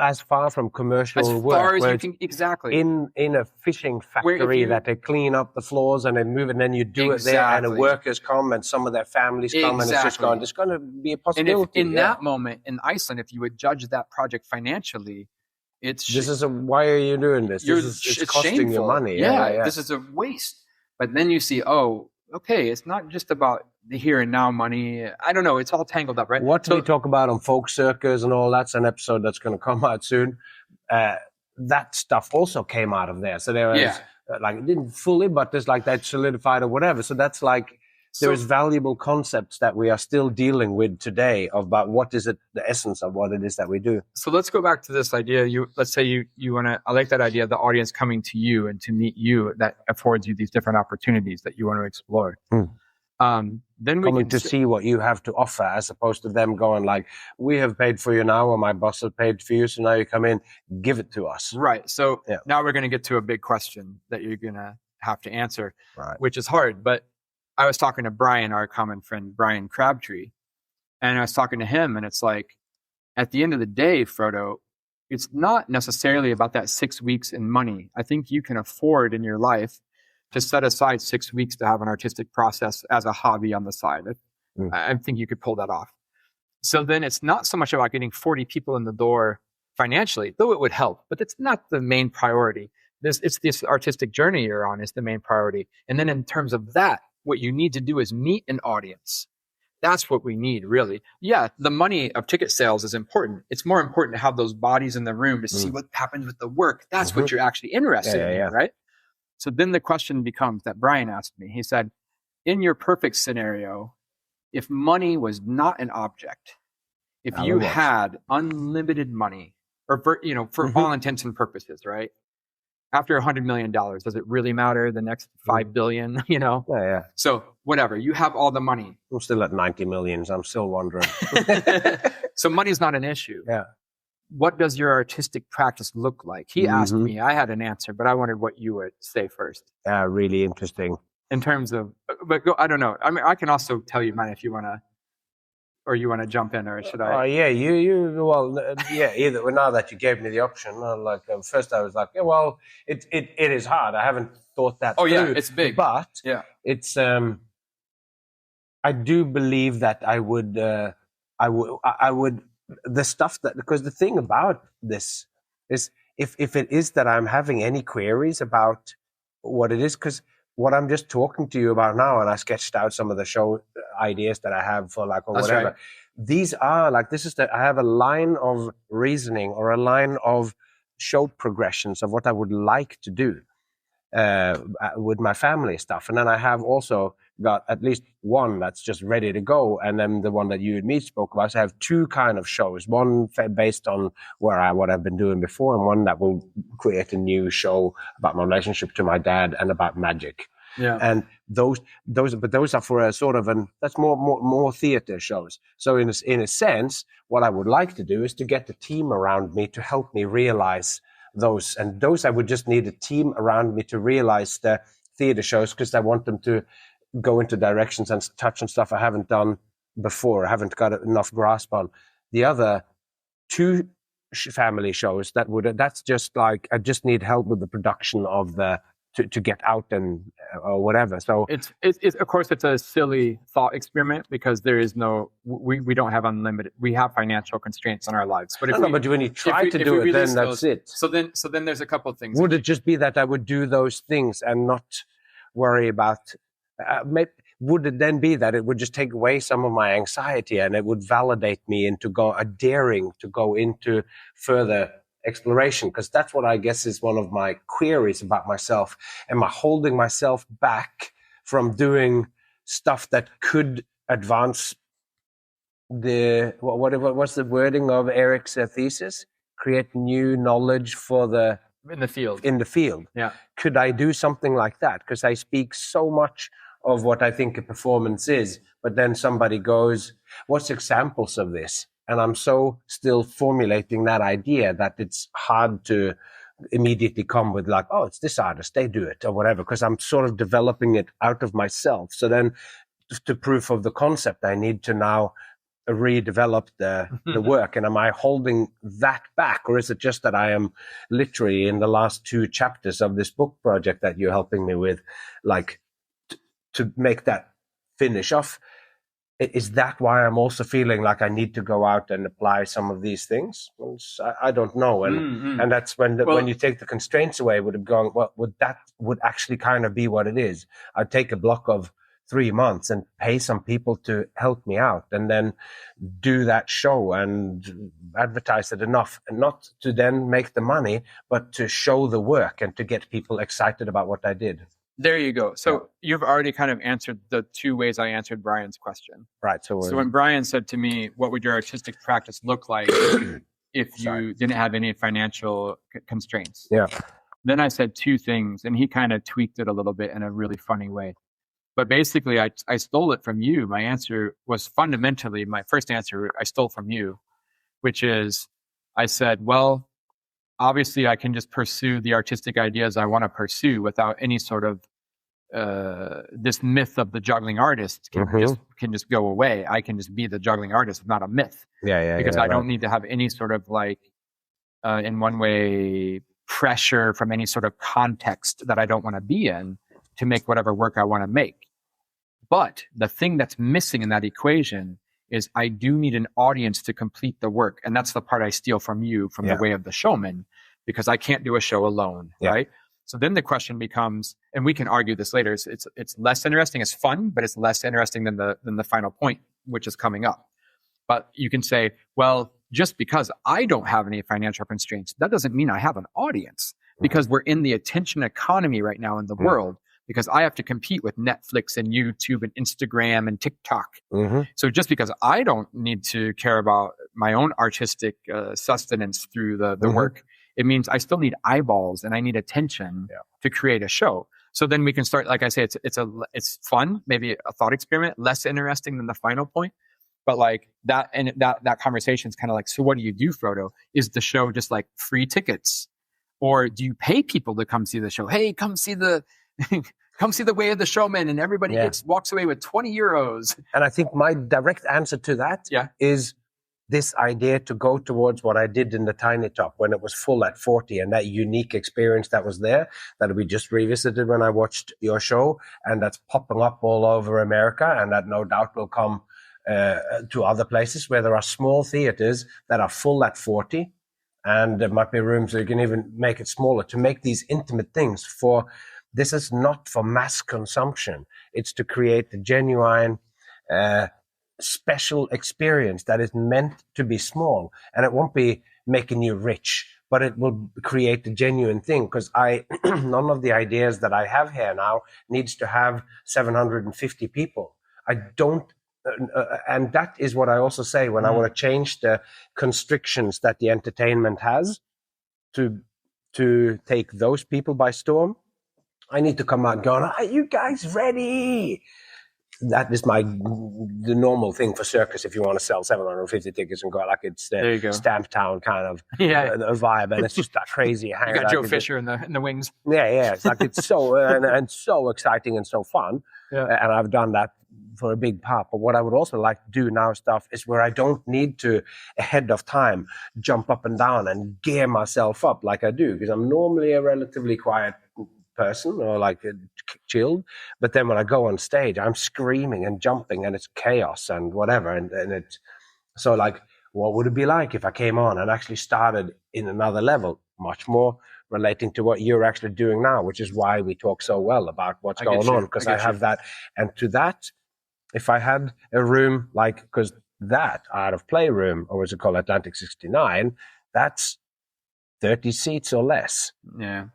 as far from commercial work. As far as you can, exactly. In a fishing factory that they clean up the floors and they move, and then you do it there, and the workers come and some of their families come, and it's just going, there's going to be a possibility. And that moment in Iceland, if you would judge that project financially, why are you doing this? It's costing shameful. you money. Yeah, this is a waste. But then you see, oh, okay, it's not just about the here and now money. I don't know. It's all tangled up, right? What we talk about on folk circus and all, that's an episode that's going to come out soon. That stuff also came out of there. So there was like, it didn't fully, but there's like that solidified or whatever. So that's like, there's valuable concepts that we are still dealing with today about what is it, the essence of what it is that we do. So let's go back to this idea. Let's say you want to, I like that idea of the audience coming to you and to meet you, that affords you these different opportunities that you want to explore. Then we coming to see what you have to offer, as opposed to them going like, we have paid for you now, or my boss has paid for you, so now you come in, give it to us. Right. So now we're going to get to a big question that you're going to have to answer, right, which is hard. But I was talking to Brian, our common friend, Brian Crabtree, and I was talking to him, and it's like, at the end of the day, Frodo, it's not necessarily about that 6 weeks in money. I think you can afford in your life to set aside 6 weeks to have an artistic process as a hobby on the side. I think you could pull that off. So then it's not so much about getting 40 people in the door financially, though it would help, but it's not the main priority. It's this artistic journey you're on is the main priority. And then in terms of that, what you need to do is meet an audience. That's what we need, really. Yeah, the money of ticket sales is important. It's more important to have those bodies in the room to see what happens with the work. That's what you're actually interested in, right? So then the question becomes that Brian asked me. He said, in your perfect scenario, if money was not an object, if you had unlimited money, or for all intents and purposes, right? After $100 million, does it really matter? The next 5 billion, Yeah. So whatever, you have all the money. I'm still at 90 millions. I'm still wondering. So money's not an issue. Yeah. What does your artistic practice look like? He asked me, I had an answer, but I wondered what you would say first. Really interesting. In terms of, I don't know. I mean, I can also tell you mine if you want to, or you want to jump in, or should I? Either. Now that you gave me the option, first I was like, it is hard. I haven't thought that through. Yeah, it's big. But it's, I do believe that I would, the stuff that, because the thing about this is if it is that I'm having any queries about what it is, because what I'm just talking to you about now, and I sketched out some of the show ideas that I have for whatever. Right. These are I have a line of reasoning or a line of show progressions of what I would like to do with my family stuff. And then I have also got at least one that's just ready to go. And then the one that you and me spoke about. So I have two kind of shows, one based on what I've been doing before, and one that will create a new show about my relationship to my dad and about magic. Yeah. And those are for a sort of that's more theater shows. So in a sense, what I would like to do is to get the team around me to help me realize those. And those I would just need a team around me to realize the theater shows, because I want them to go into directions and touch on stuff I haven't done before. I haven't got enough grasp on. The other two family shows that's just like, I just need help with the production of to get out and or whatever. So it's of course it's a silly thought experiment, because there is we don't have unlimited. We have financial constraints on our lives. But but when you try to do it, then that's it. So then there's a couple of things. Would it just be that I would do those things and not worry about? Would it then be that it would just take away some of my anxiety, and it would validate me into daring to go into further exploration? Because that's what I guess is one of my queries about myself. Am I holding myself back from doing stuff that could advance what's the wording of Eric's thesis? Create new knowledge in the field. Yeah. Could I do something like that? Because I speak so much of what I think a performance is, but then somebody goes, what's examples of this? And I'm so still formulating that idea that it's hard to immediately come with like, oh, it's this artist, they do it or whatever, because I'm sort of developing it out of myself. So then to proof of the concept, I need to now redevelop the work. And am I holding that back? Or is it just that I am literally in the last 2 chapters of this book project that you're helping me with, like to make that finish off? Is that why I'm also feeling like I need to go out and apply some of these things? Well, I don't know. And that's when you take the constraints away, would have gone, well, would actually kind of be what it is. I'd take a block of 3 months and pay some people to help me out, and then do that show and advertise it enough, and not to then make the money, but to show the work and to get people excited about what I did. There you go. So you've already kind of answered the 2 ways I answered Brian's question. Right. So when Brian said to me, what would your artistic practice look like if you didn't have any financial constraints? Yeah. Then I said 2 things, and he kind of tweaked it a little bit in a really funny way. But basically, I stole it from you. My answer was fundamentally, my first answer I stole from you, which is, I said, well, obviously I can just pursue the artistic ideas I want to pursue without any sort of this myth of the juggling artist can just go away. I can just be the juggling artist, not a myth. Because I don't need to have any sort of like, in one way, pressure from any sort of context that I don't want to be in to make whatever work I want to make. But the thing that's missing in that equation is I do need an audience to complete the work. And that's the part I steal from you, from the way of the showman, because I can't do a show alone, right? So then the question becomes, and we can argue this later, it's less interesting. It's fun, but it's less interesting than the final point, which is coming up. But you can say, well, just because I don't have any financial constraints, that doesn't mean I have an audience, because we're in the attention economy right now in the world. Because I have to compete with Netflix and YouTube and Instagram and TikTok. So just because I don't need to care about my own artistic sustenance through the work, it means I still need eyeballs and I need attention to create a show. So then we can start, like I say, it's fun, maybe a thought experiment, less interesting than the final point. But like that, and that conversation is kind of like, so what do you do, Frodo? Is the show just like free tickets? Or do you pay people to come see the show? Hey, come see the Way of the Showman, and everybody walks away with 20 euros. And I think my direct answer to that is this idea to go towards what I did in the Tiny Top when it was full at 40, and that unique experience that was there, that we just revisited when I watched your show, and that's popping up all over America, and that no doubt will come to other places where there are small theaters that are full at 40, and there might be rooms that you can even make it smaller, to make these intimate things for. This is not for mass consumption. It's to create a genuine, special experience that is meant to be small. And it won't be making you rich, but it will create a genuine thing. Because none of the ideas that I have here now needs to have 750 people. I don't, and that is what I also say when I want to change the constrictions that the entertainment has to take those people by storm. I need to come out going, are you guys ready? That is the normal thing for circus if you want to sell 750 tickets and go like it's the Stamp Town kind of a vibe, and it's just that crazy. You got Joe Fisher in the wings. Yeah. It's like it's so and so exciting and so fun. And I've done that for a big part. But what I would also like to do now stuff is where I don't need to ahead of time jump up and down and gear myself up like I do, because I'm normally a relatively quiet person or like chilled, but then when I go on stage I'm screaming and jumping and it's chaos and whatever, and it's so like, what would it be like if I came on and actually started in another level, much more relating to what you're actually doing now, which is why we talk so well about what's going on, because I have that. And to that, if I had a room like, because that Art of Play room, or what's it called, Atlantic 69, that's 30 seats or less,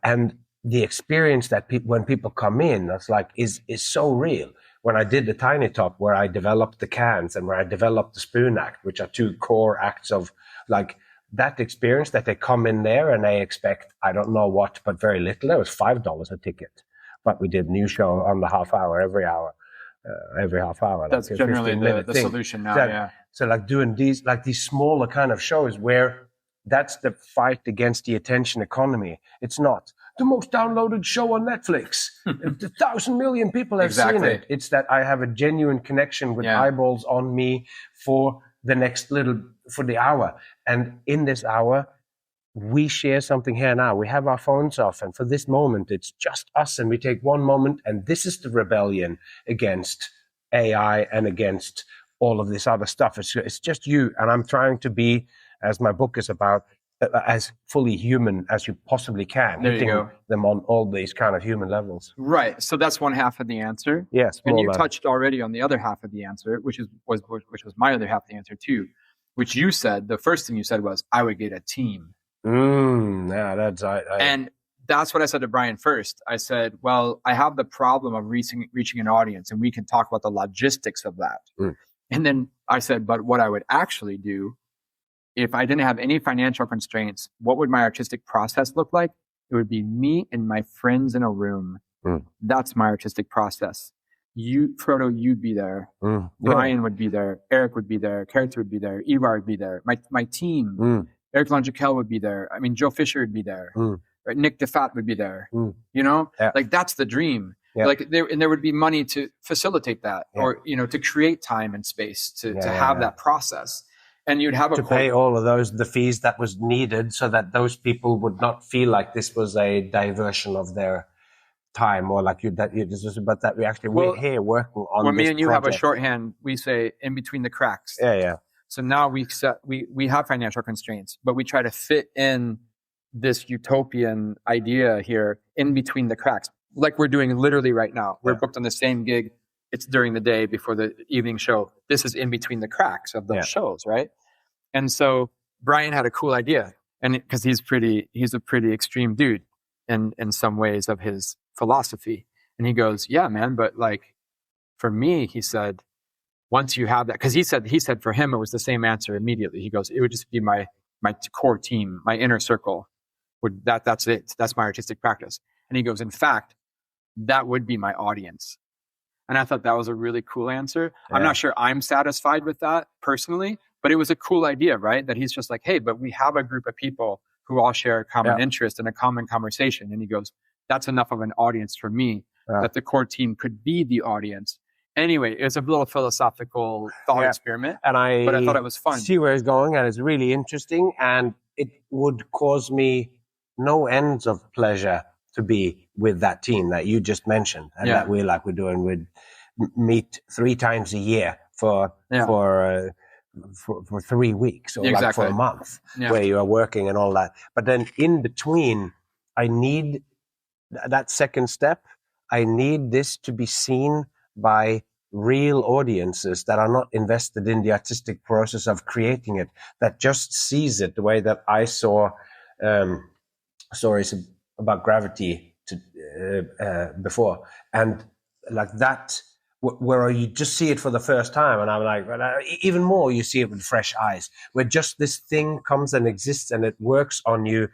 and the experience that when people come in, that's like is so real. When I did the Tiny Top, where I developed the cans and where I developed the spoon act, which are 2 core acts of like that experience, that they come in there and they expect, I don't know what, but very little. It was $5 a ticket, but we did new show on the half hour, every half hour. That's like generally the solution now. So like doing these smaller kind of shows where that's the fight against the attention economy. It's not the most downloaded show on Netflix. 1,000 million people have seen it. It's that I have a genuine connection with eyeballs on me for the hour. And in this hour, we share something here now. We have our phones off, and for this moment, it's just us, and we take one moment, and this is the rebellion against AI and against all of this other stuff. It's just you, and I'm trying to be, as my book is about, as fully human as you possibly can, There you hitting go. them on all these kind of human levels. Right. So that's one half of the answer. Yes, And more you or less. touched already on the other half of the answer, which was my other half of the answer too, which you said, the first thing you said was, I would get a team. Yeah, that's And that's what I said to Brian first. I said, well, I have the problem of reaching an audience, and we can talk about the logistics of that. And then I said, but what I would actually do, if I didn't have any financial constraints, what would my artistic process look like? It would be me and my friends in a room. That's my artistic process. You, Frodo, you'd be there. Brian would be there. Eric would be there. Character would be there. Ivar would be there. My team. Eric Longical would be there. I mean, Joe Fisher would be there. Right? Nick DeFat would be there. You know, like that's the dream. Like there would be money to facilitate that, or to create time and space to have that process. And you'd have to pay all of the fees that was needed, so that those people would not feel like this was a diversion of their time, or like but that we're here working on. When this me and you project. have a shorthand, we say in between the cracks. So now we have financial constraints, but we try to fit in this utopian idea here in between the cracks, like we're doing literally right now. We're booked on the same gig. It's during the day before the evening show. This is in between the cracks of those shows, right? And so Brian had a cool idea, and because he's a pretty extreme dude in some ways of his philosophy. And he goes, yeah, man, but like for me, he said, once you have that, because he said for him it was the same answer immediately. He goes, it would just be my core team, my inner circle. That's it. That's my artistic practice. And he goes, in fact, that would be my audience. And I thought that was a really cool answer. I'm not sure I'm satisfied with that personally, but it was a cool idea, right? That he's just like, hey, but we have a group of people who all share a common interest and a common conversation. And he goes, that's enough of an audience for me, that the core team could be the audience. Anyway, it was a little philosophical thought experiment, but I thought it was fun. See where it's going, and it's really interesting, and it would cause me no ends of pleasure to be with that team that you just mentioned, and that we're doing. We'd meet 3 times a year for 3 weeks, or like for a month, where you are working and all that. But then in between, I need that second step. I need this to be seen by real audiences that are not invested in the artistic process of creating it, that just sees it the way that I saw stories about gravity before, and like that, where you just see it for the first time, and I'm like, even more, you see it with fresh eyes, where just this thing comes and exists and it works on you,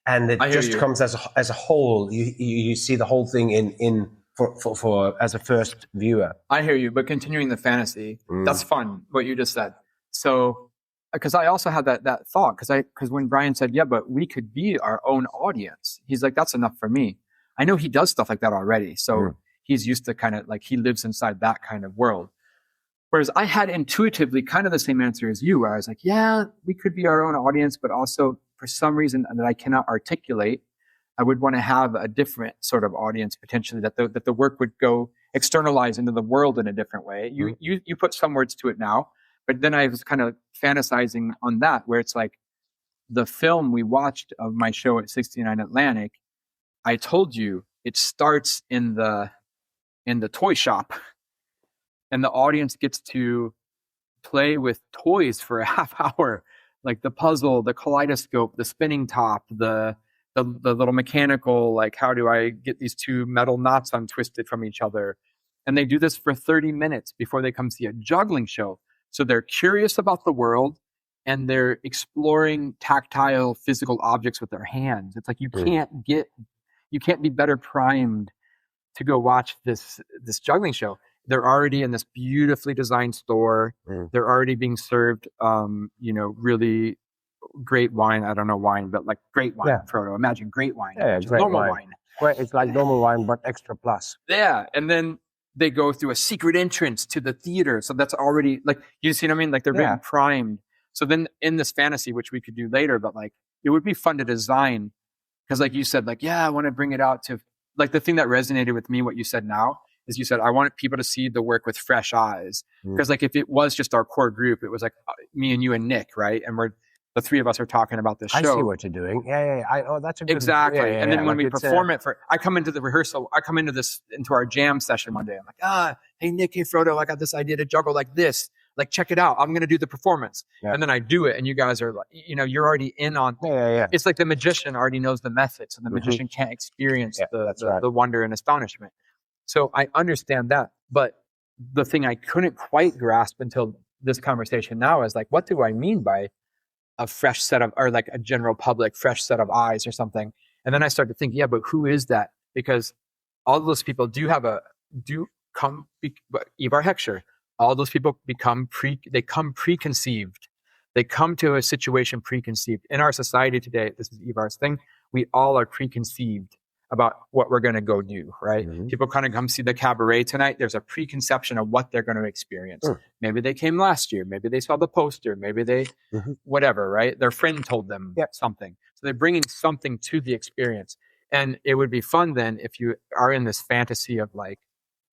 and it just comes as a whole. You see the whole thing in for as a first viewer. I hear you, but continuing the fantasy, that's fun, what you just said. So, because I also had that thought, because when Brian said, yeah, but we could be our own audience, he's like, that's enough for me. I know he does stuff like that already. So he's used to kind of like, he lives inside that kind of world. Whereas I had intuitively kind of the same answer as you, where I was like, yeah, we could be our own audience, but also for some reason that I cannot articulate, I would want to have a different sort of audience potentially, that the work would go externalize into the world in a different way. You put some words to it now, but then I was kind of fantasizing on that, where it's like the film we watched of my show at 69 Atlantic, I told you it starts in the toy shop, and the audience gets to play with toys for a half hour, like the puzzle, the kaleidoscope, the spinning top, the little mechanical, like, how do I get these 2 metal knots untwisted from each other? And they do this for 30 minutes before they come see a juggling show. So they're curious about the world, and they're exploring tactile physical objects with their hands. It's like you can't be better primed to go watch this juggling show. They're already in this beautifully designed store. They're already being served, really great wine. I don't know wine, but like great wine, Frodo. Imagine great wine. Yeah, great normal wine. It's like normal wine, but extra plus. Yeah, and then they go through a secret entrance to the theater. So that's already, like, you see what I mean? Like, they're being primed. So then in this fantasy, which we could do later, but like, it would be fun to design, because like you said, like, yeah, I want to bring it out to, like, the thing that resonated with me, what you said now, is you said, I want people to see the work with fresh eyes. Because like, if it was just our core group, it was like me and you and Nick, right? And the three of us are talking about this show. I see what you're doing. Yeah. Oh, that's a good... Exactly. Yeah, and then when like we perform it I come into the rehearsal, into our jam session one day. I'm like, hey, Nick, hey, Frodo, I got this idea to juggle like this. Like, check it out. I'm going to do the performance. Yeah. And then I do it. And you guys are like, you're already in on... Yeah. It's like the magician already knows the methods, and the magician can't experience the wonder and astonishment. So I understand that. But the thing I couldn't quite grasp until this conversation now is like, what do I mean by a fresh set of, or like a general public fresh set of eyes or something? And then I started to think, but who is that? Because all those people Ivar Heckscher, all those people come preconceived. They come to a situation preconceived. In our society today, this is Ivar's thing, we all are preconceived about what we're going to go do, right? Mm-hmm. People kind of come see the cabaret tonight. There's a preconception of what they're going to experience. Maybe they came last year. Maybe they saw the poster. Maybe they, whatever, right? Their friend told them something. So they're bringing something to the experience. And it would be fun then if you are in this fantasy of like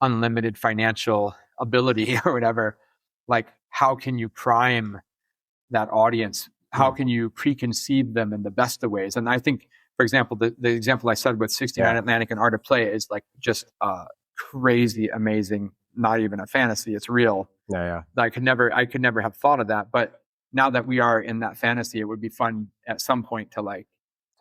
unlimited financial ability or whatever, like how can you prime that audience? How can you preconceive them in the best of ways? And I think, for example, the example I said with 69 Atlantic and Art of Play is like just crazy, amazing, not even a fantasy. It's real. Yeah. I could never have thought of that. But now that we are in that fantasy, it would be fun at some point to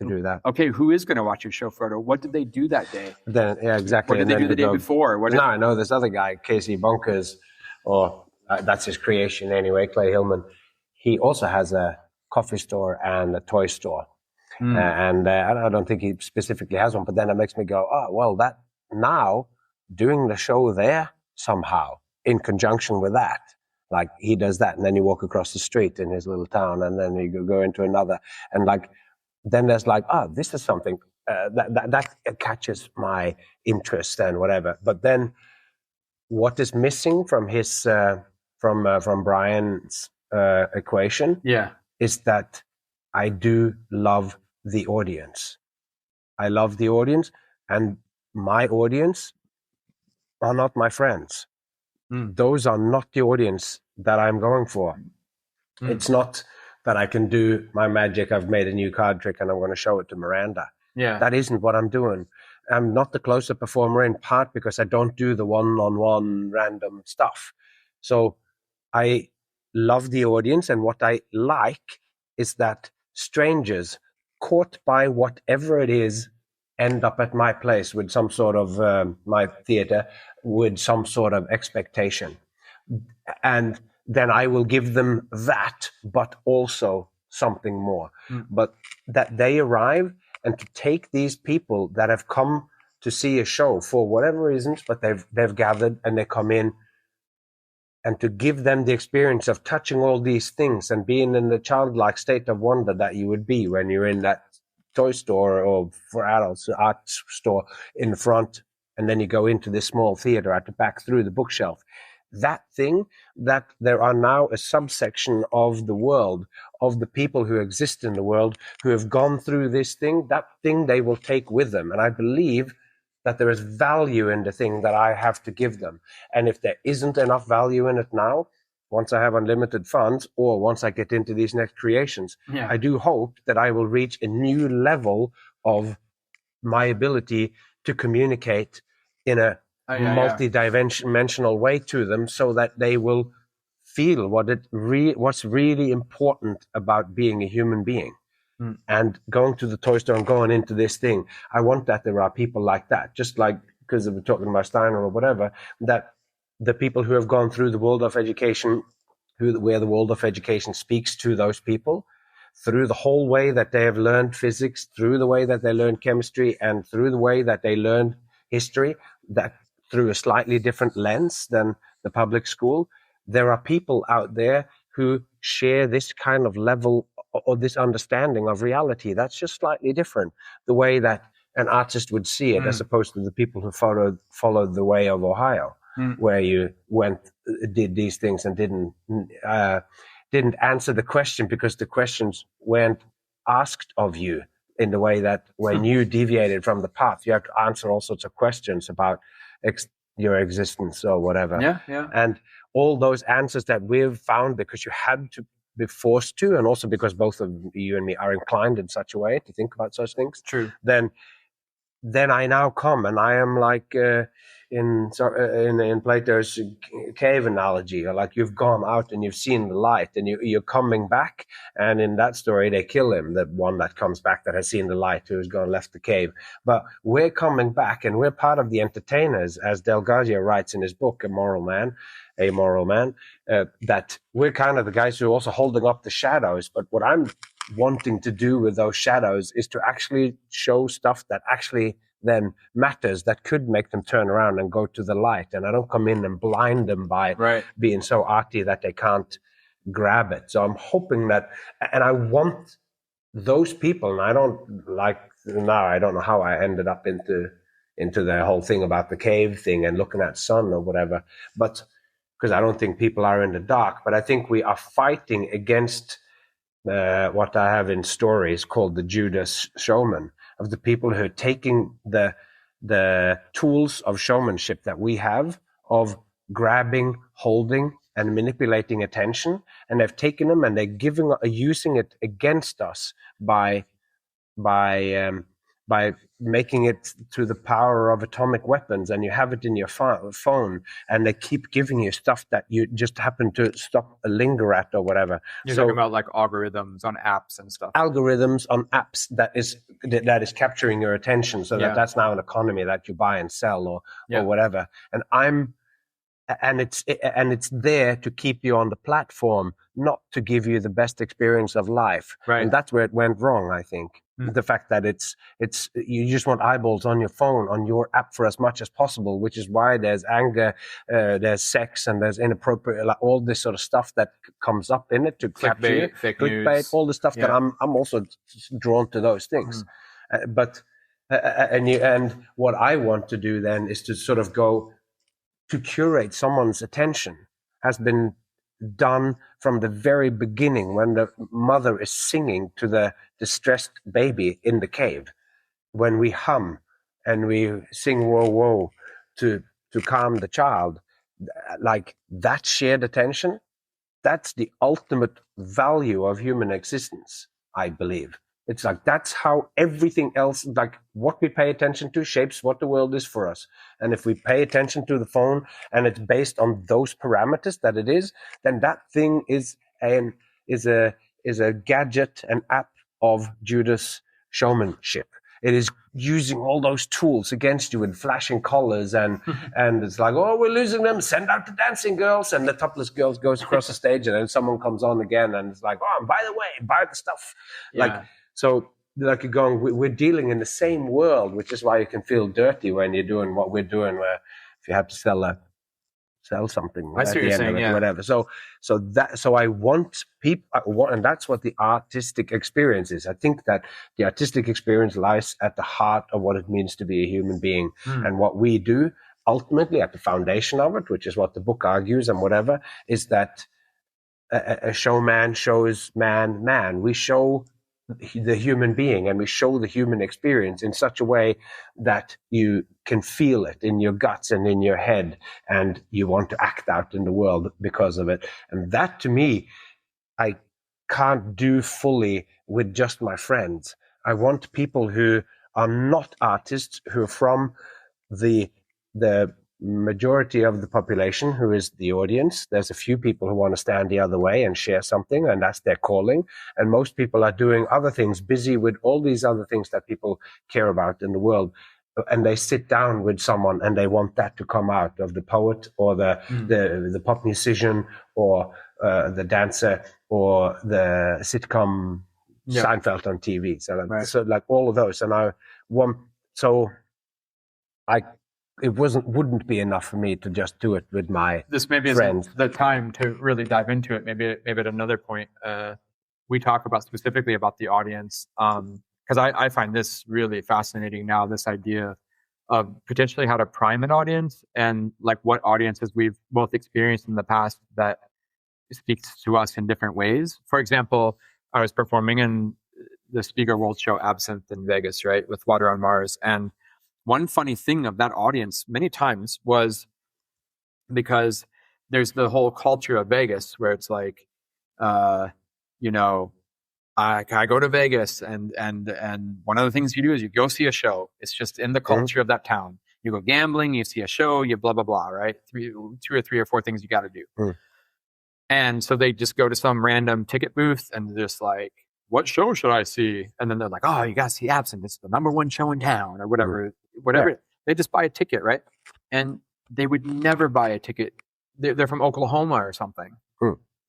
do that. Okay, who is going to watch your show, Frodo? What did they do that day? Then, exactly. What did they do the day before? I know this other guy, Casey Bunkers, or that's his creation anyway, Clay Hillman. He also has a coffee store and a toy store. And I don't think he specifically has one, but then it makes me go, that now doing the show there somehow in conjunction with that, like he does that, and then you walk across the street in his little town, and then you go into another, and like then there's like, this is something that catches my interest and whatever. But then what is missing from his from Brian's equation is that I do love the audience. I love the audience, and my audience are not my friends. Those are not the audience that I'm going for. It's not that I can do my magic. I've made a new card trick and I'm going to show it to Miranda. That isn't what I'm doing. I'm not the close-up performer, in part because I don't do the one-on-one random stuff. So I love the audience, and what I like is that strangers caught by whatever it is end up at my place with some sort of my theater with some sort of expectation, and then I will give them that, but also something more. But that they arrive, and to take these people that have come to see a show for whatever reasons, but they've gathered and they come in, and to give them the experience of touching all these things and being in the childlike state of wonder that you would be when you're in that toy store or for adults art store in the front, and then you go into this small theater at the back through the bookshelf. That thing, that there are now a subsection of the world, of the people who exist in the world, who have gone through this thing, that thing they will take with them. And I believe that there is value in the thing that I have to give them. And if there isn't enough value in it now, once I have unlimited funds, or once I get into these next creations, I do hope that I will reach a new level of my ability to communicate in a multi-dimensional way to them, so that they will feel what's really important about being a human being. And going to the toy store and going into this thing, I want that there are people like that, just like, because we're talking about Steiner or whatever, that the people who have gone through the world of education, where the world of education speaks to those people, through the whole way that they have learned physics, through the way that they learned chemistry, and through the way that they learned history, that through a slightly different lens than the public school, there are people out there who share this kind of level or this understanding of reality that's just slightly different, the way that an artist would see it, as opposed to the people who followed the way of Ohio, where you did these things and didn't answer the question because the questions weren't asked of you, in the way that when you deviated from the path, you have to answer all sorts of questions about your existence or whatever. Yeah. And all those answers that we've found because you had to be forced to, and also because both of you and me are inclined in such a way to think about such things, True. then I now come and I am like in Plato's cave analogy, or like you've gone out and you've seen the light and you're coming back, and in that story they kill him, the one that comes back that has seen the light, who's gone left the cave. But we're coming back and we're part of the entertainers, as Delgadio writes in his book, A Moral Man, that we're kind of the guys who are also holding up the shadows. But what I'm wanting to do with those shadows is to actually show stuff that actually then matters, that could make them turn around and go to the light. And I don't come in and blind them by being so arty that they can't grab it. So I'm hoping that, and I want those people, and I don't know how I ended up into the whole thing about the cave thing and looking at sun or whatever, but because I don't think people are in the dark, but I think we are fighting against what I have in stories called the Judas showman, of the people who are taking the tools of showmanship that we have, of grabbing, holding, and manipulating attention, and they've taken them and they're using it against us by making it to the power of atomic weapons, and you have it in your phone, and they keep giving you stuff that you just happen to stop a linger at or whatever. You're talking about like algorithms on apps and stuff. Algorithms on apps that is capturing your attention, so that's now an economy that you buy and sell or whatever. And it's there to keep you on the platform, not to give you the best experience of life. Right. And that's where it went wrong, I think. The fact that it's you just want eyeballs on your phone, on your app for as much as possible, which is why there's anger, there's sex, and there's inappropriate, like all this sort of stuff that comes up in it to capture you. Clickbait, all the stuff that I'm also drawn to those things. And what I want to do then is to sort of go to curate someone's attention, has been done from the very beginning, when the mother is singing to the distressed baby in the cave, when we hum and we sing "Whoa, whoa" to calm the child, like that shared attention, that's the ultimate value of human existence, I believe. It's like that's how everything else, like what we pay attention to shapes what the world is for us. And if we pay attention to the phone and it's based on those parameters that it is, then that thing is a gadget, an app of Judas showmanship. It is using all those tools against you with flashing collars and it's like, oh, we're losing them, send out the dancing girls, and the topless girls goes across the stage and then someone comes on again and it's like, oh, and by the way, buy the stuff. So like you're going, we're dealing in the same world, which is why you can feel dirty when you're doing what we're doing, where if you have to sell something at the end of it, whatever. So I want people, and that's what the artistic experience is. I think that the artistic experience lies at the heart of what it means to be a human being, and what we do ultimately at the foundation of it, which is what the book argues and whatever, is that a showman shows man. We show the human being and we show the human experience in such a way that you can feel it in your guts and in your head, and you want to act out in the world because of it. And that, to me, I can't do fully with just my friends. I want people who are not artists, who are from the majority of the population, who is the audience. There's a few people who want to stand the other way and share something, and that's their calling. And most people are doing other things, busy with all these other things that people care about in the world. And they sit down with someone and they want that to come out of the poet or the pop musician or the dancer or the sitcom Seinfeld on TV. So like all of those. And it wouldn't be enough for me to just do it with my This maybe friends. isn't the time to really dive into it. Maybe at another point, we talk about specifically about the audience, because I find this really fascinating now, this idea of potentially how to prime an audience and like what audiences we've both experienced in the past that speaks to us in different ways. For example, I was performing in the Spiegel World show Absinthe in Vegas, right, with Water on Mars, and one funny thing of that audience many times was because there's the whole culture of Vegas where it's like, you know, I go to Vegas and one of the things you do is you go see a show. It's just in the culture of that town. You go gambling, you see a show, you blah, blah, blah, right? Two or three or four things you got to do. And so they just go to some random ticket booth and they're just like, what show should I see? And then they're like, oh, you got to see Absinthe. It's the #1 show in town or whatever. Yeah. They just buy a ticket, right? And they would never buy a ticket. They're from Oklahoma or something.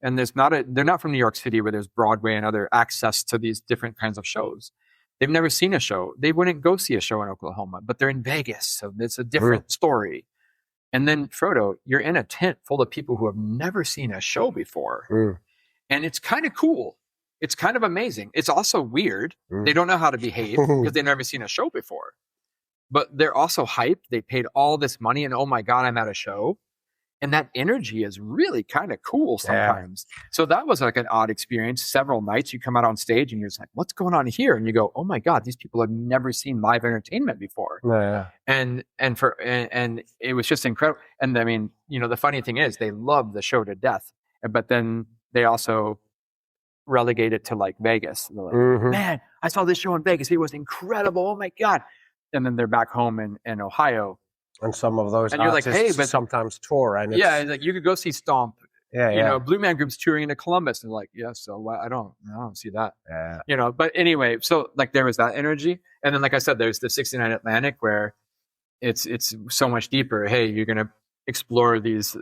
And they're not from New York City where there's Broadway and other access to these different kinds of shows. They've never seen a show. They wouldn't go see a show in Oklahoma, but they're in Vegas. So it's a different story. And then Frodo, you're in a tent full of people who have never seen a show before. And it's kind of cool. It's kind of amazing. It's also weird. They don't know how to behave because they've never seen a show before. But they're also hyped. They paid all this money and oh my God, I'm at a show. And that energy is really kind of cool sometimes. Yeah. So that was like an odd experience. Several nights you come out on stage and you're just like, what's going on here? And you go, oh my God, these people have never seen live entertainment before. Yeah. And it was just incredible. And I mean, you know, the funny thing is they love the show to death, but then they also relegate it to like Vegas. They're like, man, I saw this show in Vegas. It was incredible. Oh my God. And then they're back home in Ohio. And some of those and you're like, hey, but sometimes tour. And yeah, like you could go see Stomp. You know, Blue Man Group's touring into Columbus. And like, yeah, so I don't see that. Yeah. You know, but anyway, so like there was that energy. And then, like I said, there's the 69 Atlantic where it's so much deeper. Hey, you're going to explore these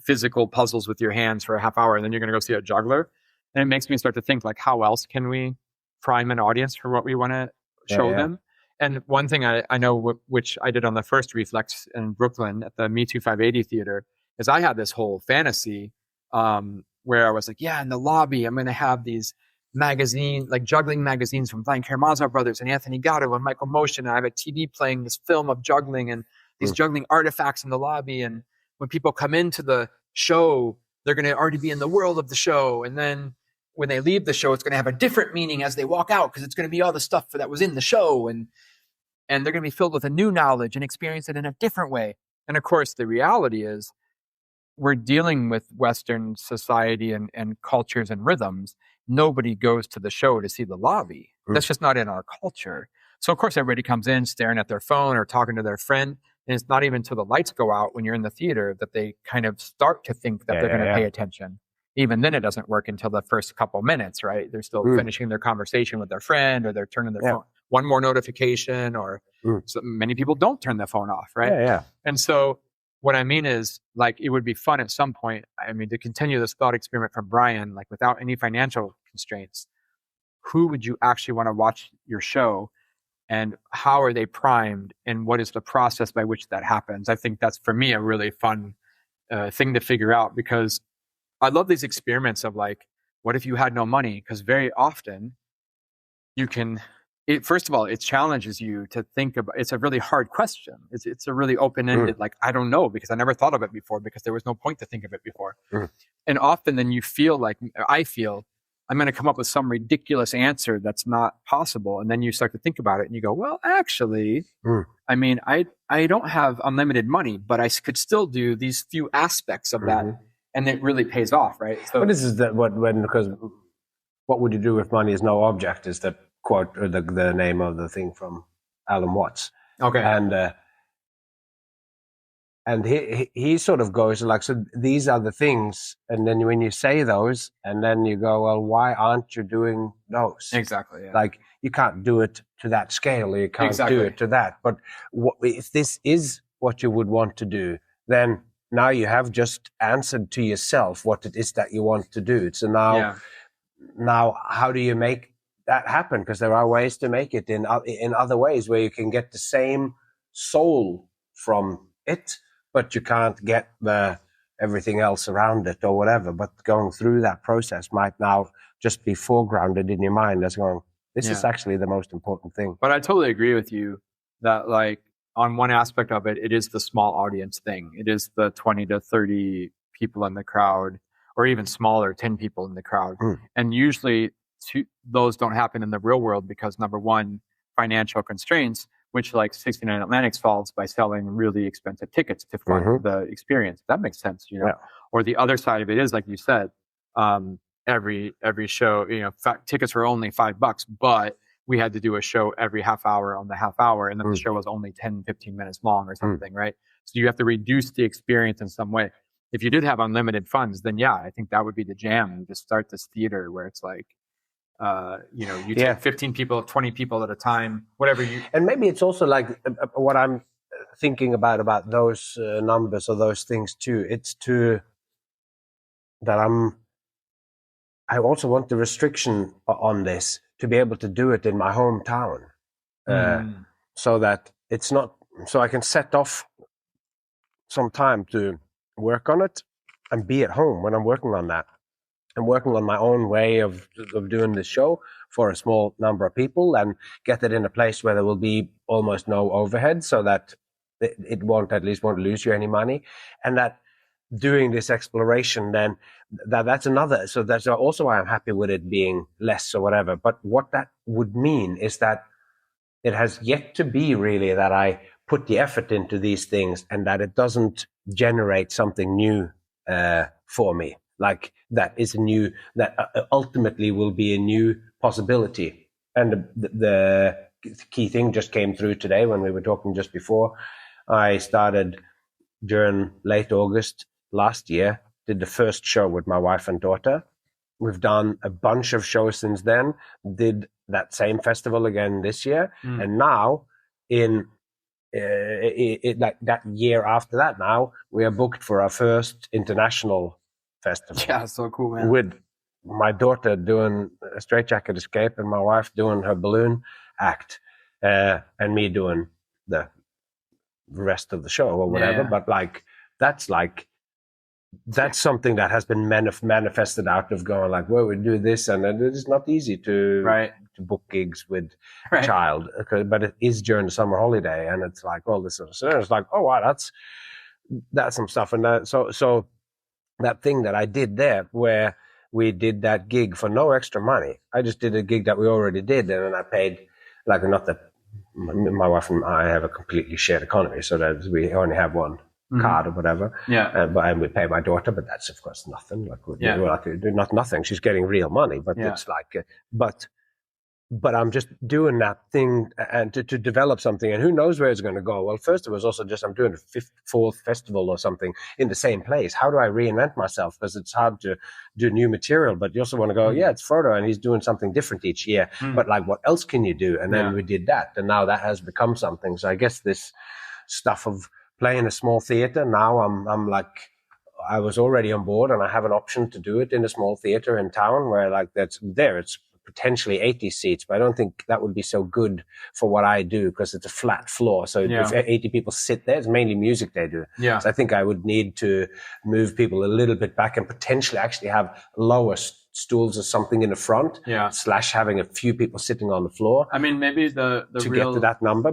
physical puzzles with your hands for a half hour. And then you're going to go see a juggler. And it makes me start to think like, how else can we prime an audience for what we want to show them? And one thing I know, which I did on the first Reflex in Brooklyn at the Me Too 580 Theater, is I had this whole fantasy where I was like, yeah, in the lobby, I'm going to have these like juggling magazines from Flying Karamazov Brothers and Anthony Gatto and Michael Motion. And I have a TV playing this film of juggling and these juggling artifacts in the lobby. And when people come into the show, they're going to already be in the world of the show. And then when they leave the show, it's going to have a different meaning as they walk out because it's going to be all the stuff that was in the show. And they're going to be filled with a new knowledge and experience it in a different way. And of course, the reality is we're dealing with Western society and cultures and rhythms. Nobody goes to the show to see the lobby. That's just not in our culture. So of course, everybody comes in staring at their phone or talking to their friend. And it's not even till the lights go out when you're in the theater that they kind of start to think that they're going to pay attention. Even then, it doesn't work until the first couple minutes, right? They're still finishing their conversation with their friend or they're turning their phone. One more notification or so many people don't turn their phone off, right? And so what I mean is like, it would be fun at some point. I mean, to continue this thought experiment from Brian, like without any financial constraints, who would you actually want to watch your show and how are they primed and what is the process by which that happens? I think that's for me a really fun thing to figure out because I love these experiments of like, what if you had no money? Because very often you can, first of all, it challenges you to think about, it's a really hard question. It's a really open-ended, like, I don't know, because I never thought of it before because there was no point to think of it before. And often then you feel like, I feel I'm going to come up with some ridiculous answer that's not possible. And then you start to think about it and you go, well, actually, I mean, I don't have unlimited money, but I could still do these few aspects of that. And it really pays off, right? So, but this is because what would you do if money is no object is the quote or the name of the thing from Alan Watts. Okay. And he sort of goes like, so these are the things. And then when you say those and then you go, well, why aren't you doing those? Exactly. Yeah. Like you can't do it to that scale or you can't do it to that. But if this is what you would want to do, then now you have just answered to yourself what it is that you want to do. So now how do you make that happen? Because there are ways to make it in other ways where you can get the same soul from it, but you can't get everything else around it or whatever. But going through that process might now just be foregrounded in your mind as going, this is actually the most important thing. But I totally agree with you that like, on one aspect of it, it is the small audience thing. It is the 20 to 30 people in the crowd, or even smaller, 10 people in the crowd. And usually those don't happen in the real world because number one, financial constraints, which like 69 Atlantic solves by selling really expensive tickets to fund the experience. That makes sense, you know. Yeah. Or the other side of it is, like you said, every show, you know, tickets were only $5, but we had to do a show every half hour on the half hour, and then the show was only 10, 15 minutes long or something, right? So you have to reduce the experience in some way. If you did have unlimited funds, then yeah, I think that would be the jam. You just start this theater where it's like, you know, you take 15 people, 20 people at a time, whatever you. And maybe it's also like what I'm thinking about those numbers or those things too. It's that I also want the restriction on this to be able to do it in my hometown, so that it's not, so I can set off some time to work on it and be at home when I'm working on that. I'm working on my own way of doing this show for a small number of people and get it in a place where there will be almost no overhead, so that it won't lose you any money, and that doing this exploration, then that's another. So that's also why I'm happy with it being less or whatever. But what that would mean is that it has yet to be really that I put the effort into these things and that it doesn't generate something new for me. Like that is that ultimately will be a new possibility. And the key thing just came through today when we were talking just before. I started during late August last year, did the first show with my wife and daughter. We've done a bunch of shows since then, did that same festival again this year. And now in like that year after that, now we are booked for our first international festival. Yeah, so cool, man. With my daughter doing a straitjacket escape and my wife doing her balloon act, and me doing the rest of the show or whatever. But like, that's something that has been manifested out of going like, well, we do this, and it is not easy to book gigs with a child, but it is during the summer holiday, and it's like all this sort of stuff. It's like, oh wow, that's some stuff. And so that thing that I did there, where we did that gig for no extra money, I just did a gig that we already did, and then I paid, like, not that my wife and I have a completely shared economy, so that we only have one card or whatever. And we pay my daughter, but that's of course nothing. Like, not nothing. She's getting real money, but it's like, but I'm just doing that thing and to develop something, and who knows where it's going to go. Well, first it was also just I'm doing a fourth festival or something in the same place. How do I reinvent myself? Because it's hard to do new material, but you also want to go, it's Frodo and he's doing something different each year. But like, what else can you do? And then we did that, and now that has become something. So I guess this stuff of playing a small theater, now I'm like, I was already on board and I have an option to do it in a small theater in town where like it's potentially 80 seats, but I don't think that would be so good for what I do because it's a flat floor. So if 80 people sit there, it's mainly music they do. So I think I would need to move people a little bit back and potentially actually have lower stools or something in the front, / having a few people sitting on the floor. I mean, maybe to get to that number,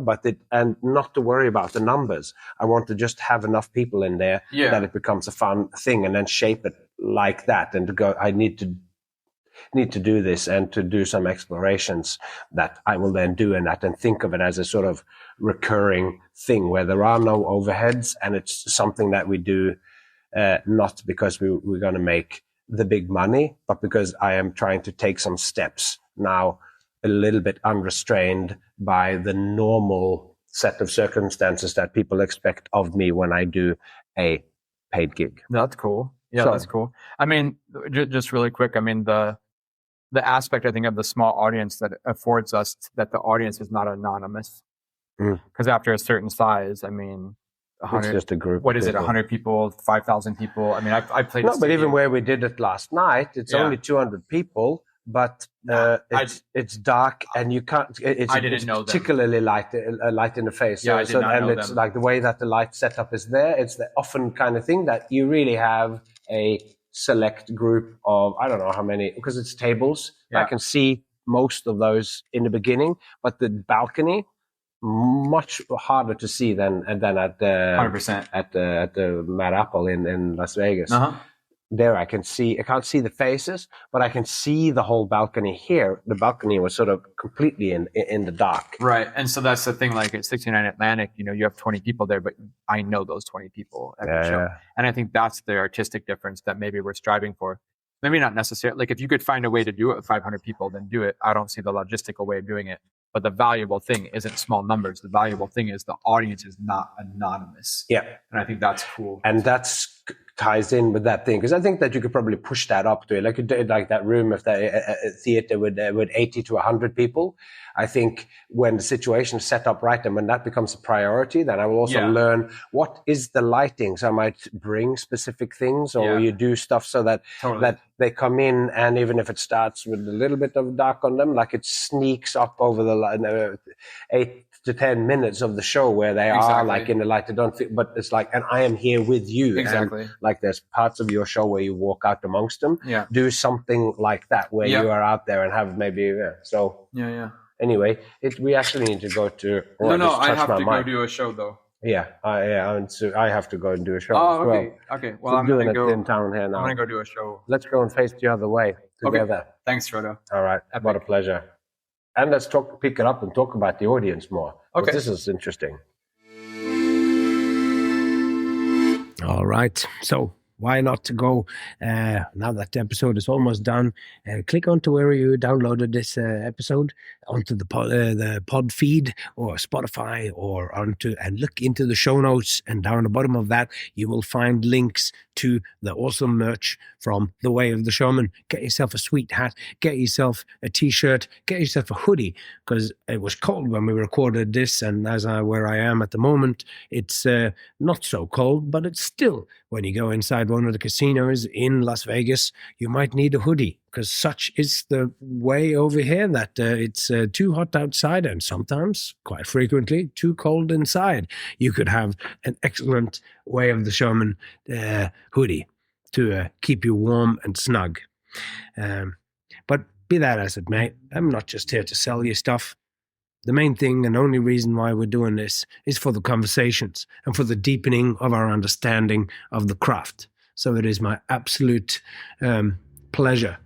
and not to worry about the numbers. I want to just have enough people in there that it becomes a fun thing, and then shape it like that. And to go, I need to do this and to do some explorations that I will then do in that, and think of it as a sort of recurring thing where there are no overheads, and it's something that we do not because we're going to make the big money, but because I am trying to take some steps now a little bit unrestrained by the normal set of circumstances that people expect of me when I do a paid gig. That's cool. That's cool. I mean, just really quick, I mean, the aspect, I think, of the small audience that affords us that the audience is not anonymous. Because after a certain size, I mean, it's just a group. What is it? 100 people, 5,000 people? I mean, I played. No, but even where we did it last night, it's only 200 people, but it's dark and you can't. I didn't know that. Particularly light in the face. I did not know it's like the way that the light setup is there. It's the often kind of thing that you really have a select group of, I don't know how many, because it's tables. I can see most of those in the beginning, but the balcony, much harder to see than at the 100% at the Mad Apple in Las Vegas. there I can't see the faces, but I can see the whole balcony here. The balcony was sort of completely in the dark. Right. And so that's the thing, like at 69 Atlantic, you know, you have 20 people there, but I know those 20 people every show. Yeah. And I think that's the artistic difference that maybe we're striving for. Maybe not necessarily, like if you could find a way to do it with 500 people, then do it. I don't see the logistical way of doing it. But the valuable thing isn't small numbers. The valuable thing is the audience is not anonymous. Yeah. And I think that's cool. And that's ties in with that thing, because I think that you could probably push that up to it, like that room of the theater with 80 to 100 people. I think when the situation is set up right, and when that becomes a priority, then I will also learn what is the lighting. So I might bring specific things, or you do stuff so that that they come in, and even if it starts with a little bit of dark on them, like it sneaks up over the 8 to 10 minutes of the show where they are like in the light. They don't feel, but it's like, and I am here with you. Exactly. And like there's parts of your show where you walk out amongst them. Yeah. Do something like that where you are out there and have maybe so. Yeah. Anyway, we actually need to go to. I have to go do a show though. Yeah, I have to go and do a show. Oh, as okay. well. Okay. Well, I'm doing gonna it go in town here now. I'm gonna go do a show. Let's go and face the other way together. Okay. Thanks, Frodo. All right. Epic. What a pleasure. And let's pick it up and talk about the audience more. Okay. This is interesting. All right. So why not to go, now that the episode is almost done, click onto where you downloaded this episode, onto the pod feed or Spotify, or and look into the show notes. And down the bottom of that, you will find links to the awesome merch from The Way of the Showman. Get yourself a sweet hat, get yourself a t-shirt, get yourself a hoodie, because it was cold when we recorded this, and where I am at the moment, it's not so cold, but it's still, when you go inside one of the casinos in Las Vegas, you might need a hoodie, because such is the way over here that it's too hot outside, and sometimes, quite frequently, too cold inside. You could have an excellent Way of the Showman hoodie to keep you warm and snug. But be that as it may, I'm not just here to sell you stuff. The main thing and only reason why we're doing this is for the conversations and for the deepening of our understanding of the craft. So it is my absolute pleasure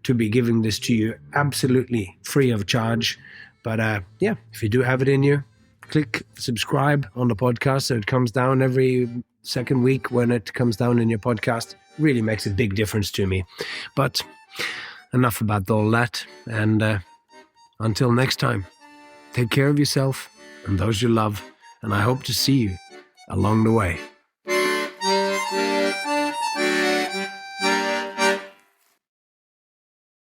to be giving this to you absolutely free of charge. But if you do have it in you, click subscribe on the podcast so it comes down every second week when it comes down in your podcast. Really makes a big difference to me. But enough about all that. And until next time, take care of yourself and those you love. And I hope to see you along the way.